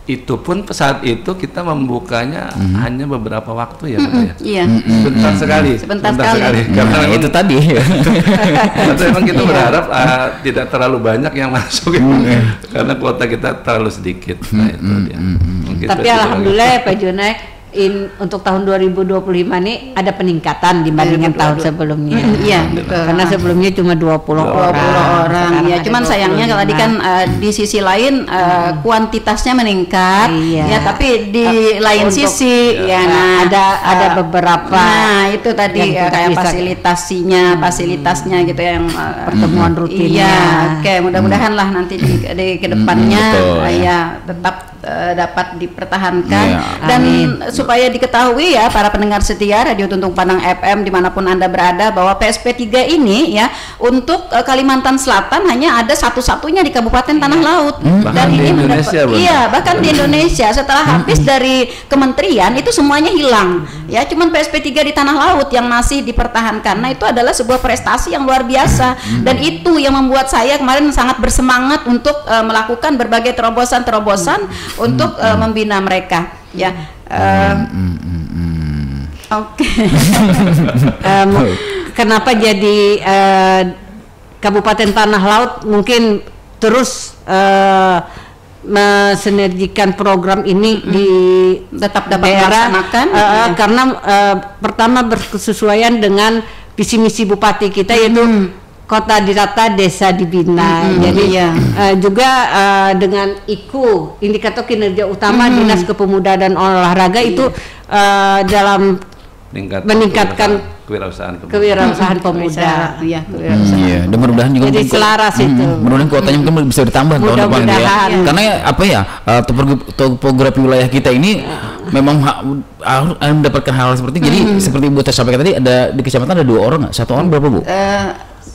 itu pun saat itu kita membukanya hanya beberapa waktu ya Pak ya. Iya. Sebentar sekali. Karena itu tadi. Memang kita berharap tidak terlalu banyak yang masuk karena kuota kita terlalu sedikit. Nah, itu dia. Tapi alhamdulillah ya Pak Junai, untuk tahun 2025 nih ada peningkatan dibandingkan tahun sebelumnya. Iya, betul. Karena sebelumnya cuma 20 orang. Ya, cuman sayangnya kalau tadi kan di sisi lain kuantitasnya meningkat, ya tapi di lain sisi ya ada beberapa. Nah, itu tadi kayak fasilitasnya gitu yang pertemuan rutinnya. Iya, oke, mudah-mudahan lah nanti di kedepannya ya tetap dapat dipertahankan dan supaya diketahui ya para pendengar setia Radio Tuntung Panang FM dimanapun Anda berada bahwa PSP3 ini ya untuk Kalimantan Selatan hanya ada satu-satunya di Kabupaten Tanah Laut. Dan ini bahkan di Indonesia setelah habis dari kementerian itu semuanya hilang ya, cuman PSP3 di Tanah Laut yang masih dipertahankan. Nah, itu adalah sebuah prestasi yang luar biasa dan itu yang membuat saya kemarin sangat bersemangat untuk melakukan berbagai terobosan untuk membina mereka ya. Oke. Kenapa jadi Kabupaten Tanah Laut mungkin terus mensinergikan program ini di Tetap dapat daerah melaksanakan, karena pertama berkesesuaian dengan visi misi Bupati kita, yaitu kota ditata, desa dibina. Jadi juga dengan IKU, indikator kinerja utama Dinas Kepemudaan dan Olahraga itu dalam meningkatkan kewirausahaan pemuda. Iya, Iya, dan mudah-mudahan juga Jadi selaras itu. mudah-mudahan kuotanya mungkin bisa ditambah tahun depan ya. Mudah-mudahan. Karena apa ya, topografi wilayah kita ini memang harus mendapatkan hal seperti jadi seperti Bu Teh sampaikan tadi, ada di kecamatan ada 2 orang nggak? 1 orang berapa, Bu?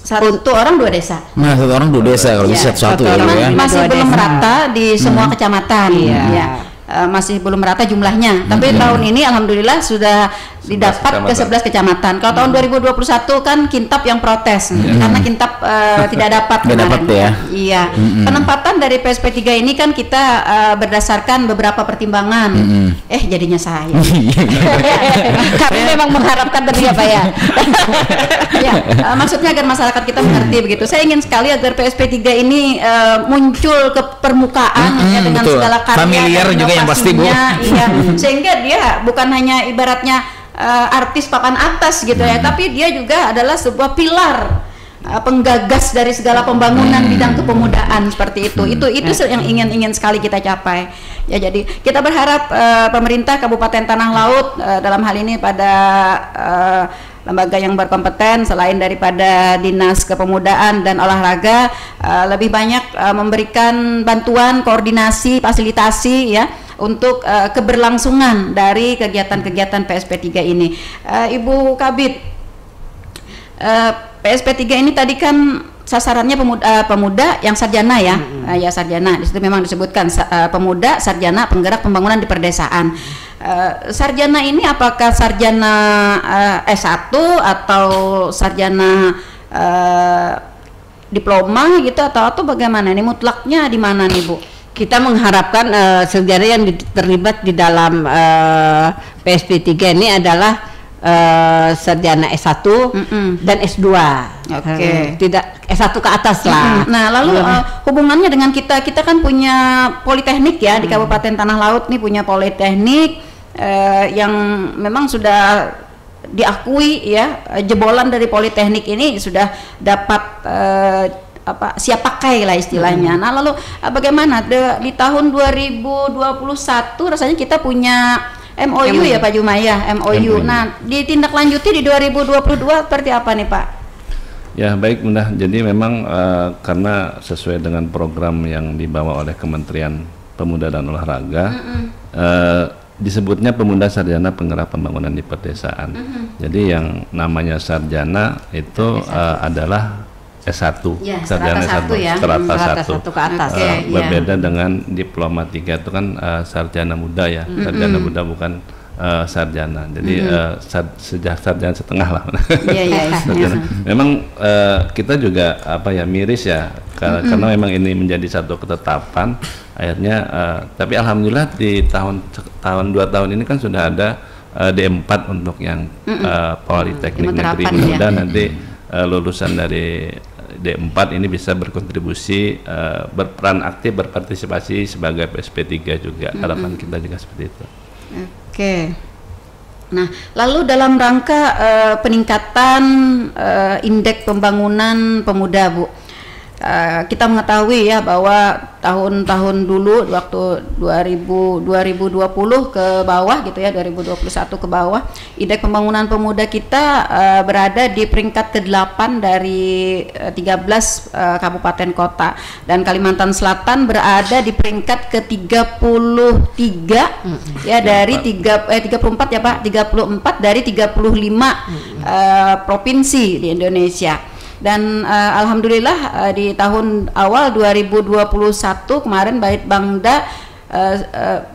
Satu orang 2 desa. Nah, 1 orang 2 desa kalau bisa satu ya, Bu, ya. Masih belum merata di semua kecamatan. Iya. Ya. Masih belum merata jumlahnya. Tapi tahun ini alhamdulillah sudah didapat ke 11 kecamatan. Kalau tahun 2021 kan Kintab yang protes karena Kintab tidak dapat Nggak kemarin. dapat ya. Iya. Penempatan dari PSP3 ini kan kita berdasarkan beberapa pertimbangan. Jadinya saya. Kami memang mengharapkan tadi ya Pak ya. Ya, maksudnya agar masyarakat kita mengerti begitu. Saya ingin sekali agar PSP3 ini muncul ke permukaan ya, dengan betul. segala karya Familiar dan juga yang pasti, Bu. inovasinya, iya. Sehingga dia bukan hanya ibaratnya artis papan atas gitu ya, tapi dia juga adalah sebuah pilar penggagas dari segala pembangunan bidang kepemudaan seperti itu. Itu yang ingin sekali kita capai. Ya, jadi kita berharap pemerintah Kabupaten Tanah Laut dalam hal ini pada lembaga yang berkompeten selain daripada Dinas Kepemudaan dan Olahraga lebih banyak memberikan bantuan, koordinasi, fasilitasi ya untuk keberlangsungan dari kegiatan-kegiatan PSP3 ini. Ibu Kabid, PSP3 ini tadi kan sasarannya pemuda yang sarjana ya, ya sarjana. Di situ memang disebutkan pemuda sarjana penggerak pembangunan di perdesaan. Sarjana ini apakah sarjana S1 atau sarjana diploma gitu atau bagaimana? Ini mutlaknya di mana nih, Bu? Kita mengharapkan sarjana yang terlibat di dalam PSP3 ini adalah sarjana S1 dan S2. Oke. Tidak S1 ke atas lah. Nah, lalu hubungannya dengan kita kan punya politeknik ya di Kabupaten Tanah Laut nih, punya politeknik yang memang sudah diakui ya, jebolan dari politeknik ini sudah dapat siap pakai lah istilahnya. Nah, lalu bagaimana di tahun 2021 rasanya kita punya MOU ya Pak Jumaya, MOU. Nah, ditindaklanjuti di 2022 seperti apa nih Pak? Ya baik Bunda, jadi memang karena sesuai dengan program yang dibawa oleh Kementerian Pemuda dan Olahraga, disebutnya pemuda sarjana penggerak pembangunan di perdesaan. Jadi yang namanya sarjana itu adalah S1, ya, sarjana S1, ya. strata 1 ke atas. berbeda dengan diploma 3 itu kan sarjana muda ya, sarjana muda bukan sarjana. Jadi sejak sarjana setengah lah. Memang kita juga miris ya karena memang ini menjadi satu ketetapan akhirnya, tapi alhamdulillah di tahun 2 tahun ini kan sudah ada D4 untuk yang Politeknik Negeri Muda nanti lulusan dari D4 ini bisa berkontribusi, berperan aktif, berpartisipasi sebagai PSP3 juga. Harapan kita juga seperti itu. Oke. Nah, lalu dalam rangka peningkatan indeks pembangunan pemuda, Bu, kita mengetahui ya bahwa tahun-tahun dulu waktu 2020 ke bawah gitu ya, 2021 ke bawah, indeks pembangunan pemuda kita berada di peringkat ke-8 dari 13 kabupaten kota, dan Kalimantan Selatan berada di peringkat ke-33 ya dari 34 ya Pak, 34 dari 35 provinsi di Indonesia. Dan alhamdulillah di tahun awal 2021 kemarin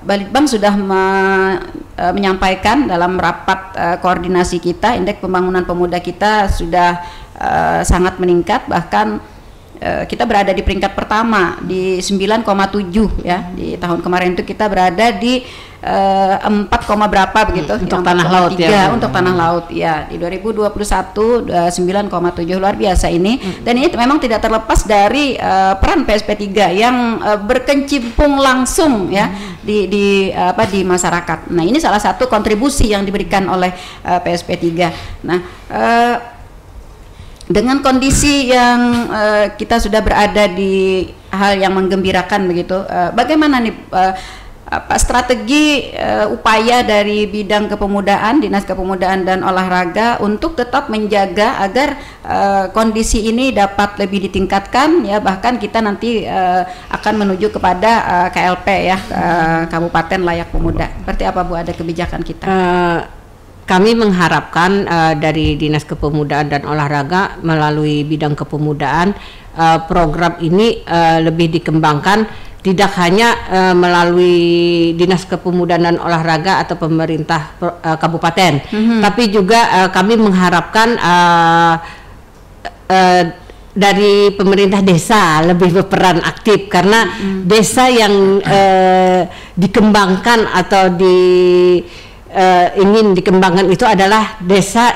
Balitbang sudah menyampaikan dalam rapat koordinasi kita, indeks pembangunan pemuda kita sudah sangat meningkat, bahkan kita berada di peringkat pertama di 9,7 ya. Di tahun kemarin itu kita berada di 4, berapa begitu untuk tanah laut ya. Untuk tanah laut ya. Di 2021 9,7, luar biasa ini. Dan ini memang tidak terlepas dari peran PSP3 yang berkecimpung langsung ya di masyarakat. Nah, ini salah satu kontribusi yang diberikan oleh PSP3. Nah, dengan kondisi yang kita sudah berada di hal yang menggembirakan begitu, bagaimana nih strategi upaya dari bidang kepemudaan, Dinas Kepemudaan dan Olahraga untuk tetap menjaga agar kondisi ini dapat lebih ditingkatkan ya, bahkan kita nanti akan menuju kepada KLP ya, Kabupaten Layak Pemuda. Seperti apa Bu, ada kebijakan kita? Kami mengharapkan dari Dinas Kepemudaan dan Olahraga melalui bidang kepemudaan, program ini lebih dikembangkan, tidak hanya melalui Dinas Kepemudaan dan Olahraga atau pemerintah kabupaten, tapi juga kami mengharapkan dari pemerintah desa lebih berperan aktif, karena desa yang dikembangkan atau ingin dikembangkan itu adalah desa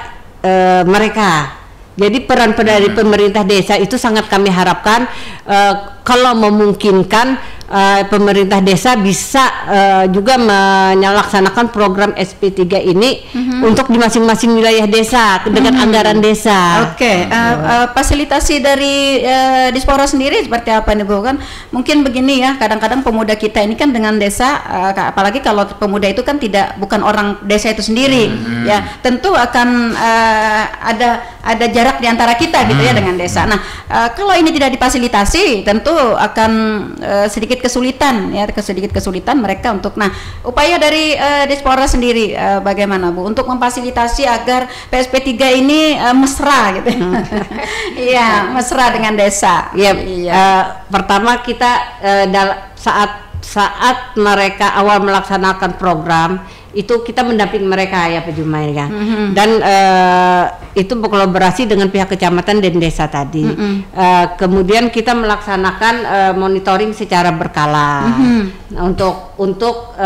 mereka. Jadi peran dari pemerintah desa itu sangat kami harapkan, kalau memungkinkan pemerintah desa bisa juga melaksanakan program SP3 ini untuk di masing-masing wilayah desa dengan anggaran desa. Fasilitasi dari Dispora sendiri seperti apa nih Bu? Kan mungkin begini ya, kadang-kadang pemuda kita ini kan dengan desa, apalagi kalau pemuda itu kan bukan orang desa itu sendiri ya, tentu akan ada jarak di antara kita gitu ya dengan desa. Nah, kalau ini tidak difasilitasi tentu akan sedikit kesulitan mereka untuk, nah, upaya dari Dispora sendiri bagaimana Bu untuk memfasilitasi agar PSP3 ini mesra gitu. Iya, mesra dengan desa. Pertama kita saat mereka awal melaksanakan program itu kita mendampingi mereka ya Pak Jumair ya, dan itu berkolaborasi dengan pihak kecamatan dan desa tadi. Kemudian kita melaksanakan monitoring secara berkala. Nah, untuk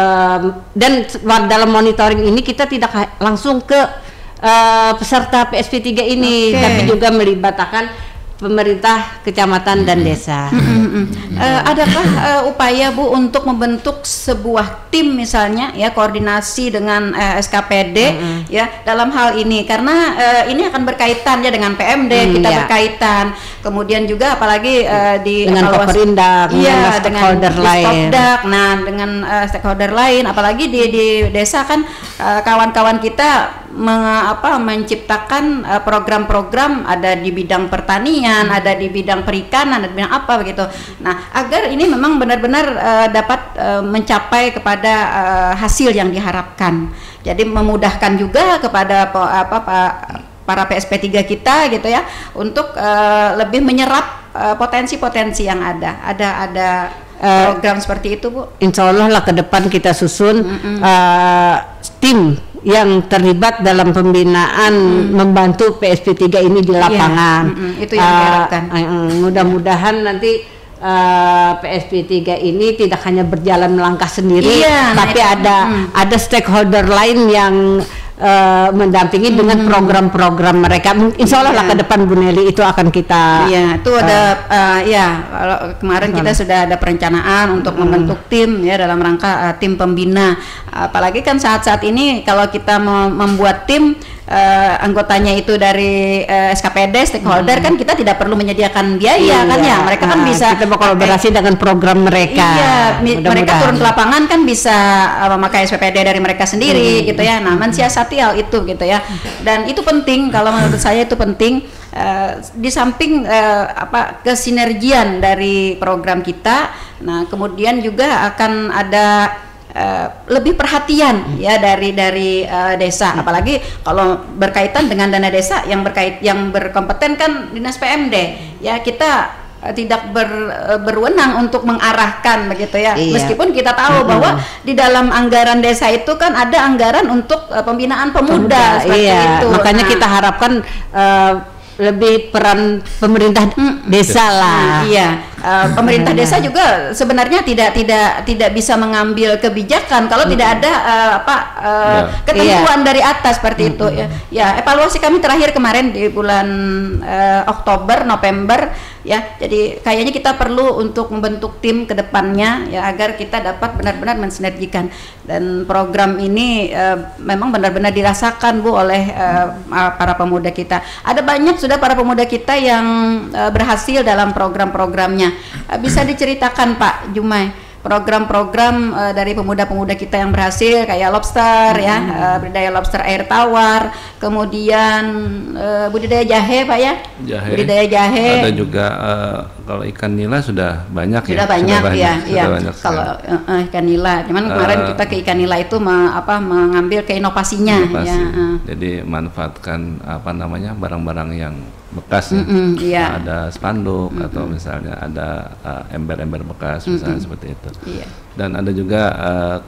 dan dalam monitoring ini kita tidak langsung ke peserta PSP3 ini, tapi juga melibatkan pemerintah kecamatan dan desa. Adakah upaya Bu untuk membentuk sebuah tim misalnya ya, koordinasi dengan SKPD ya dalam hal ini, karena ini akan berkaitan ya dengan PMD, kita berkaitan, kemudian juga apalagi dengan Koperindak, dengan stakeholder lain. Nah, dengan stakeholder lain, apalagi di desa kan kawan-kawan kita menciptakan program-program, ada di bidang pertanian, ada di bidang perikanan, ada di bidang apa begitu. Nah, agar ini memang benar-benar dapat mencapai kepada hasil yang diharapkan. Jadi memudahkan juga kepada para PSP3 kita gitu ya, untuk lebih menyerap potensi-potensi yang ada. Ada program seperti itu Bu? Insya Allah lah ke depan kita susun tim yang terlibat dalam pembinaan membantu PSP3 ini di lapangan. Itu yang diharapkan. Mudah-mudahan nanti PSP3 ini tidak hanya berjalan melangkah sendiri, tapi ada stakeholder lain yang mendampingi dengan program-program mereka. Insya Allah lah ke depan Bu Nelly itu akan kita. Itu ada kalau kemarin kita sudah ada perencanaan untuk membentuk tim ya dalam rangka tim pembina. Apalagi kan saat-saat ini kalau kita membuat tim, anggotanya itu dari SKPD stakeholder, kan kita tidak perlu menyediakan biaya kan ya, mereka kan bisa kita berkolaborasi dengan program mereka. Mereka turun ke lapangan kan bisa memakai SPPD dari mereka sendiri gitu ya. Nah, mensiasati hal itu gitu ya, dan itu penting, kalau menurut saya itu penting. Di samping kesinergian dari program kita, nah kemudian juga akan ada lebih perhatian ya dari desa, apalagi kalau berkaitan dengan dana desa yang berkompeten kan Dinas PMD ya, kita tidak berwenang untuk mengarahkan begitu ya. Meskipun kita tahu bahwa di dalam anggaran desa itu kan ada anggaran untuk pembinaan pemuda seperti itu. Makanya kita harapkan lebih peran pemerintah desa lah. Iya, pemerintah desa juga sebenarnya tidak bisa mengambil kebijakan kalau tidak ada ketentuan dari atas seperti itu ya. Ya, evaluasi kami terakhir kemarin di bulan Oktober, November ya. Jadi kayaknya kita perlu untuk membentuk tim ke depannya ya agar kita dapat benar-benar mensinergikan, dan program ini memang benar-benar dirasakan Bu oleh para pemuda kita. Ada banyak sudah para pemuda kita yang berhasil dalam program-programnya. Bisa diceritakan Pak Jumai program-program dari pemuda-pemuda kita yang berhasil kayak lobster ya, budidaya lobster air tawar, kemudian budidaya jahe Pak ya, budidaya jahe. Ada juga kalau ikan nila sudah banyak sudah ya. Banyak, sudah banyak kalau ikan nila, cuman kemarin kita ke ikan nila itu mengambil ke inovasinya. Ya. Jadi manfaatkan barang-barang yang bekas iya. Ada spanduk atau misalnya ada ember-ember bekas misalnya seperti itu. Iya. Dan ada juga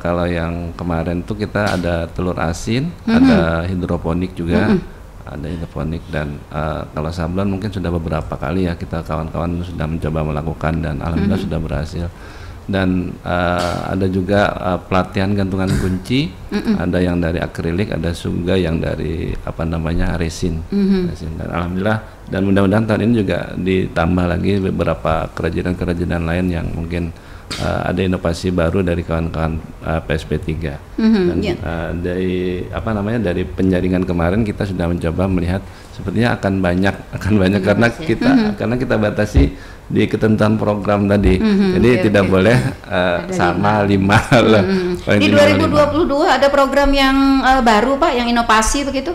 kalau yang kemarin tuh kita ada telur asin, ada hidroponik juga, ada hidroponik, dan kalau sablon mungkin sudah beberapa kali ya kita kawan-kawan sudah mencoba melakukan dan alhamdulillah sudah berhasil. Dan ada juga pelatihan gantungan kunci, ada yang dari akrilik, ada juga yang dari resin. Resin. Dan alhamdulillah, dan mudah-mudahan tahun ini juga ditambah lagi beberapa kerajinan-kerajinan lain yang mungkin ada inovasi baru dari kawan-kawan PSP3. Dan dari penjaringan kemarin kita sudah mencoba melihat sepertinya akan banyak karena kita batasi di ketentuan program tadi. Jadi tidak boleh sama 5. Di 2022 ada program yang baru Pak, yang inovasi begitu?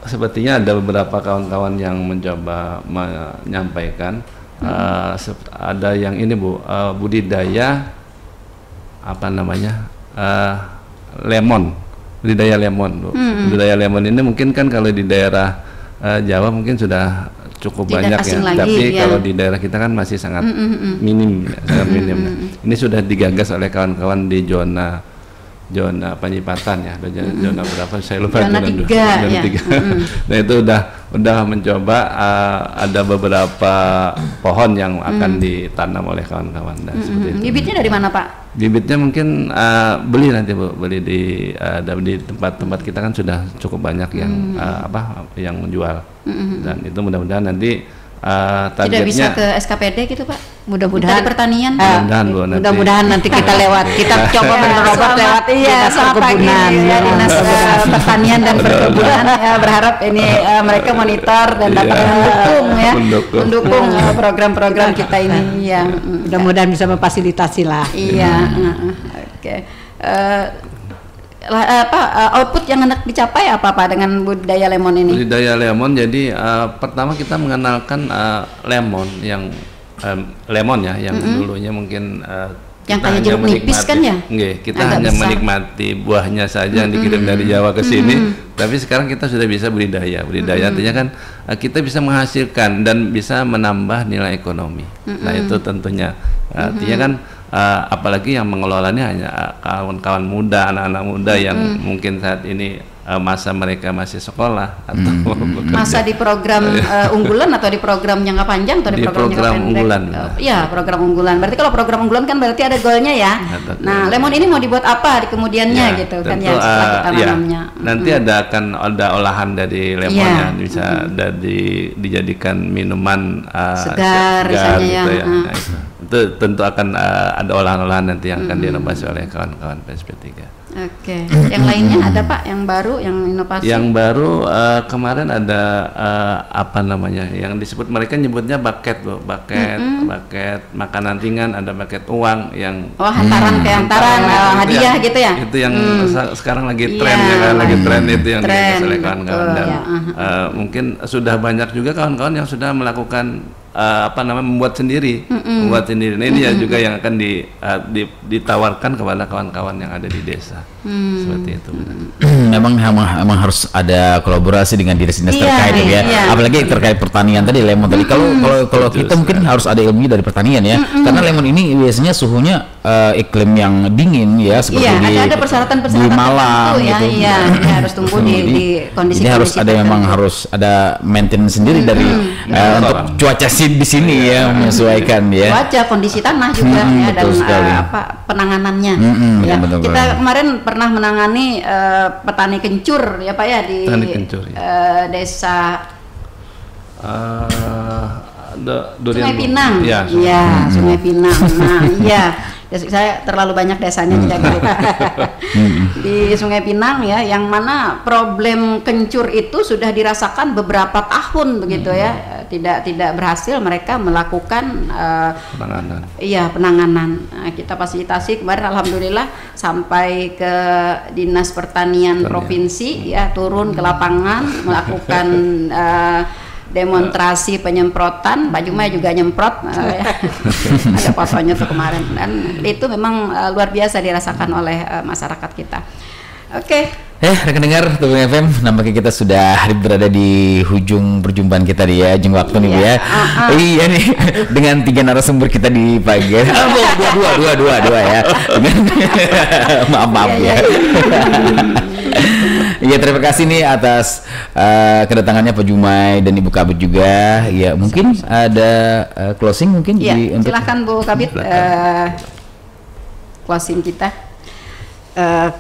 Sepertinya ada beberapa kawan-kawan yang mencoba menyampaikan. Ada yang ini Bu, budidaya lemon, budidaya lemon Bu. Budidaya lemon ini mungkin kan kalau di daerah Jawa mungkin sudah cukup tidak banyak ya, lagi, tapi ya. kalau di daerah kita kan masih sangat minim, sangat minim. Ini sudah digagas oleh kawan-kawan di zona Panjipatan ya, zona berapa saya lupa, zona 3 ya. Nah itu udah mencoba, ada beberapa pohon yang akan ditanam oleh kawan-kawan dan seperti itu. Bibitnya dari mana Pak? Bibitnya mungkin beli nanti Bu, beli di tempat-tempat kita kan sudah cukup banyak yang yang menjual. Dan itu mudah-mudahan nanti targetnya tidak bisa ke SKPD gitu Pak? Mudah-mudahan pertanian. Mudah-mudahan nanti kita lewat, kita coba menerobos lewat dinas perkebunan ya, dinas pertanian dan perkebunan ya, berharap ini mereka monitor dan dapat mendukung program-program kita ini yang mudah-mudahan bisa memfasilitasi lah. Iya. Oke. Output yang hendak dicapai apa Pak dengan budidaya lemon ini? Budidaya lemon, jadi pertama kita mengenalkan lemon yang lemon ya, yang dulunya mungkin yang kayak jeruk nipis kan ya? Enggak, kita hanya menikmati buahnya saja yang dikirim dari Jawa ke sini. Tapi sekarang kita sudah bisa budidaya. Artinya kan kita bisa menghasilkan dan bisa menambah nilai ekonomi. Nah itu tentunya artinya kan apalagi yang mengelolanya hanya kawan-kawan muda, anak-anak muda yang mungkin saat ini masa mereka masih sekolah atau masa di program unggulan atau di program jangka panjang atau di program jangka pendek? Unggulan. Iya, program unggulan. Berarti kalau program unggulan kan berarti ada goalnya ya. Nah, lemon ini mau dibuat apa di kemudiannya ya, gitu kan ya setelah kita nanamnya. Nanti ada olahan dari lemonnya, bisa dijadikan minuman segar misalnya gitu ya. Nah, itu tentu akan ada olahan-olahan nanti yang akan diinovasi oleh kawan-kawan PSP3. Oke. Yang lainnya ada Pak yang baru, yang inovasi? Yang baru kemarin ada yang disebut, mereka nyebutnya bucket Bu, bucket makanan ringan, ada bucket uang yang hantaran hadiah gitu ya. Itu yang sekarang lagi tren lagi tren itu yang digagas oleh kawan-kawan dan mungkin sudah banyak juga kawan-kawan yang sudah melakukan membuat sendiri. Nah, ini ya juga yang akan ditawarkan kepada kawan-kawan yang ada di desa. Seperti itu. Memang harus ada kolaborasi dengan dinas-dinas terkait ya. Apalagi terkait pertanian tadi, lemon tadi. Kalau kita mungkin harus ada ilmunya dari pertanian ya. Karena lemon ini biasanya suhunya iklim yang dingin ya, seperti ada persyaratan-persyaratan di Malang gitu. Iya, harus tumbuh di kondisi. Jadi harus ada harus ada maintenance sendiri dari untuk cuaca di sini ya, menyesuaikan ya. Cuaca, kondisi tanah juga ya, dan penanganannya. Ya. Kita kemarin pernah menangani petani kencur ya Pak ya di desa Sungai Pinang. Sungai Pinang. Nah, iya. Saya terlalu banyak desanya tidak lupa. Di Sungai Pinang ya, yang mana problem kencur itu sudah dirasakan beberapa tahun begitu ya, tidak berhasil mereka melakukan penanganan. Penanganan. Nah, kita fasilitasi kemarin alhamdulillah sampai ke Dinas Pertanian Provinsi ya, turun ke lapangan melakukan demonstrasi penyemprotan. Pak Jumai juga nyemprot, ada fotonya tuh kemarin, dan itu memang luar biasa dirasakan oleh masyarakat kita. Oke. Rekan dengar Tabung FM, nampaknya kita sudah berada di hujung perjumpaan kita ya, ujung waktu nih Bu ya. Iya nih, dengan 3 narasumber kita di pagi. Dua ya. Maaf ya. Iya, terima kasih nih atas kedatangannya Pak Jumai dan Ibu Kabit juga. Ya, mungkin ada closing mungkin silakan Bu Kabit, closing kita.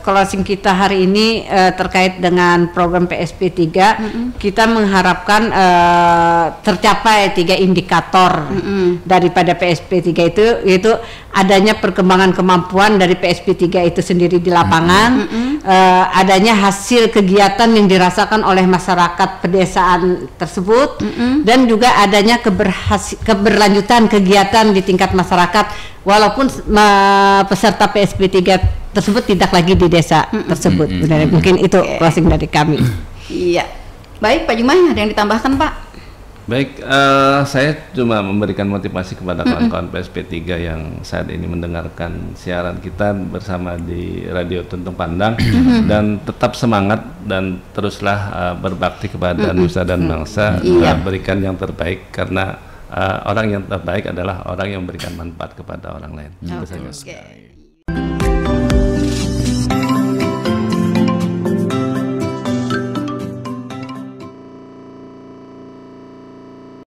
Closing kita hari ini terkait dengan program PSP 3, kita mengharapkan tercapai 3 indikator daripada PSP 3 itu, yaitu adanya perkembangan kemampuan dari PSP 3 itu sendiri di lapangan, adanya hasil kegiatan yang dirasakan oleh masyarakat pedesaan tersebut, dan juga adanya keberlanjutan kegiatan di tingkat masyarakat walaupun peserta PSP 3 tersebut tidak lagi di desa tersebut. Mungkin itu closing dari kami. Iya. Baik Pak Jumai, ada yang ditambahkan Pak? Baik, saya cuma memberikan motivasi kepada kawan-kawan PSP 3 yang saat ini mendengarkan siaran kita bersama di Radio Tuntung Pandang, dan tetap semangat dan teruslah berbakti kepada nusa dan bangsa, berikan yang terbaik, karena orang yang terbaik adalah orang yang memberikan manfaat kepada orang lain. Itu saja.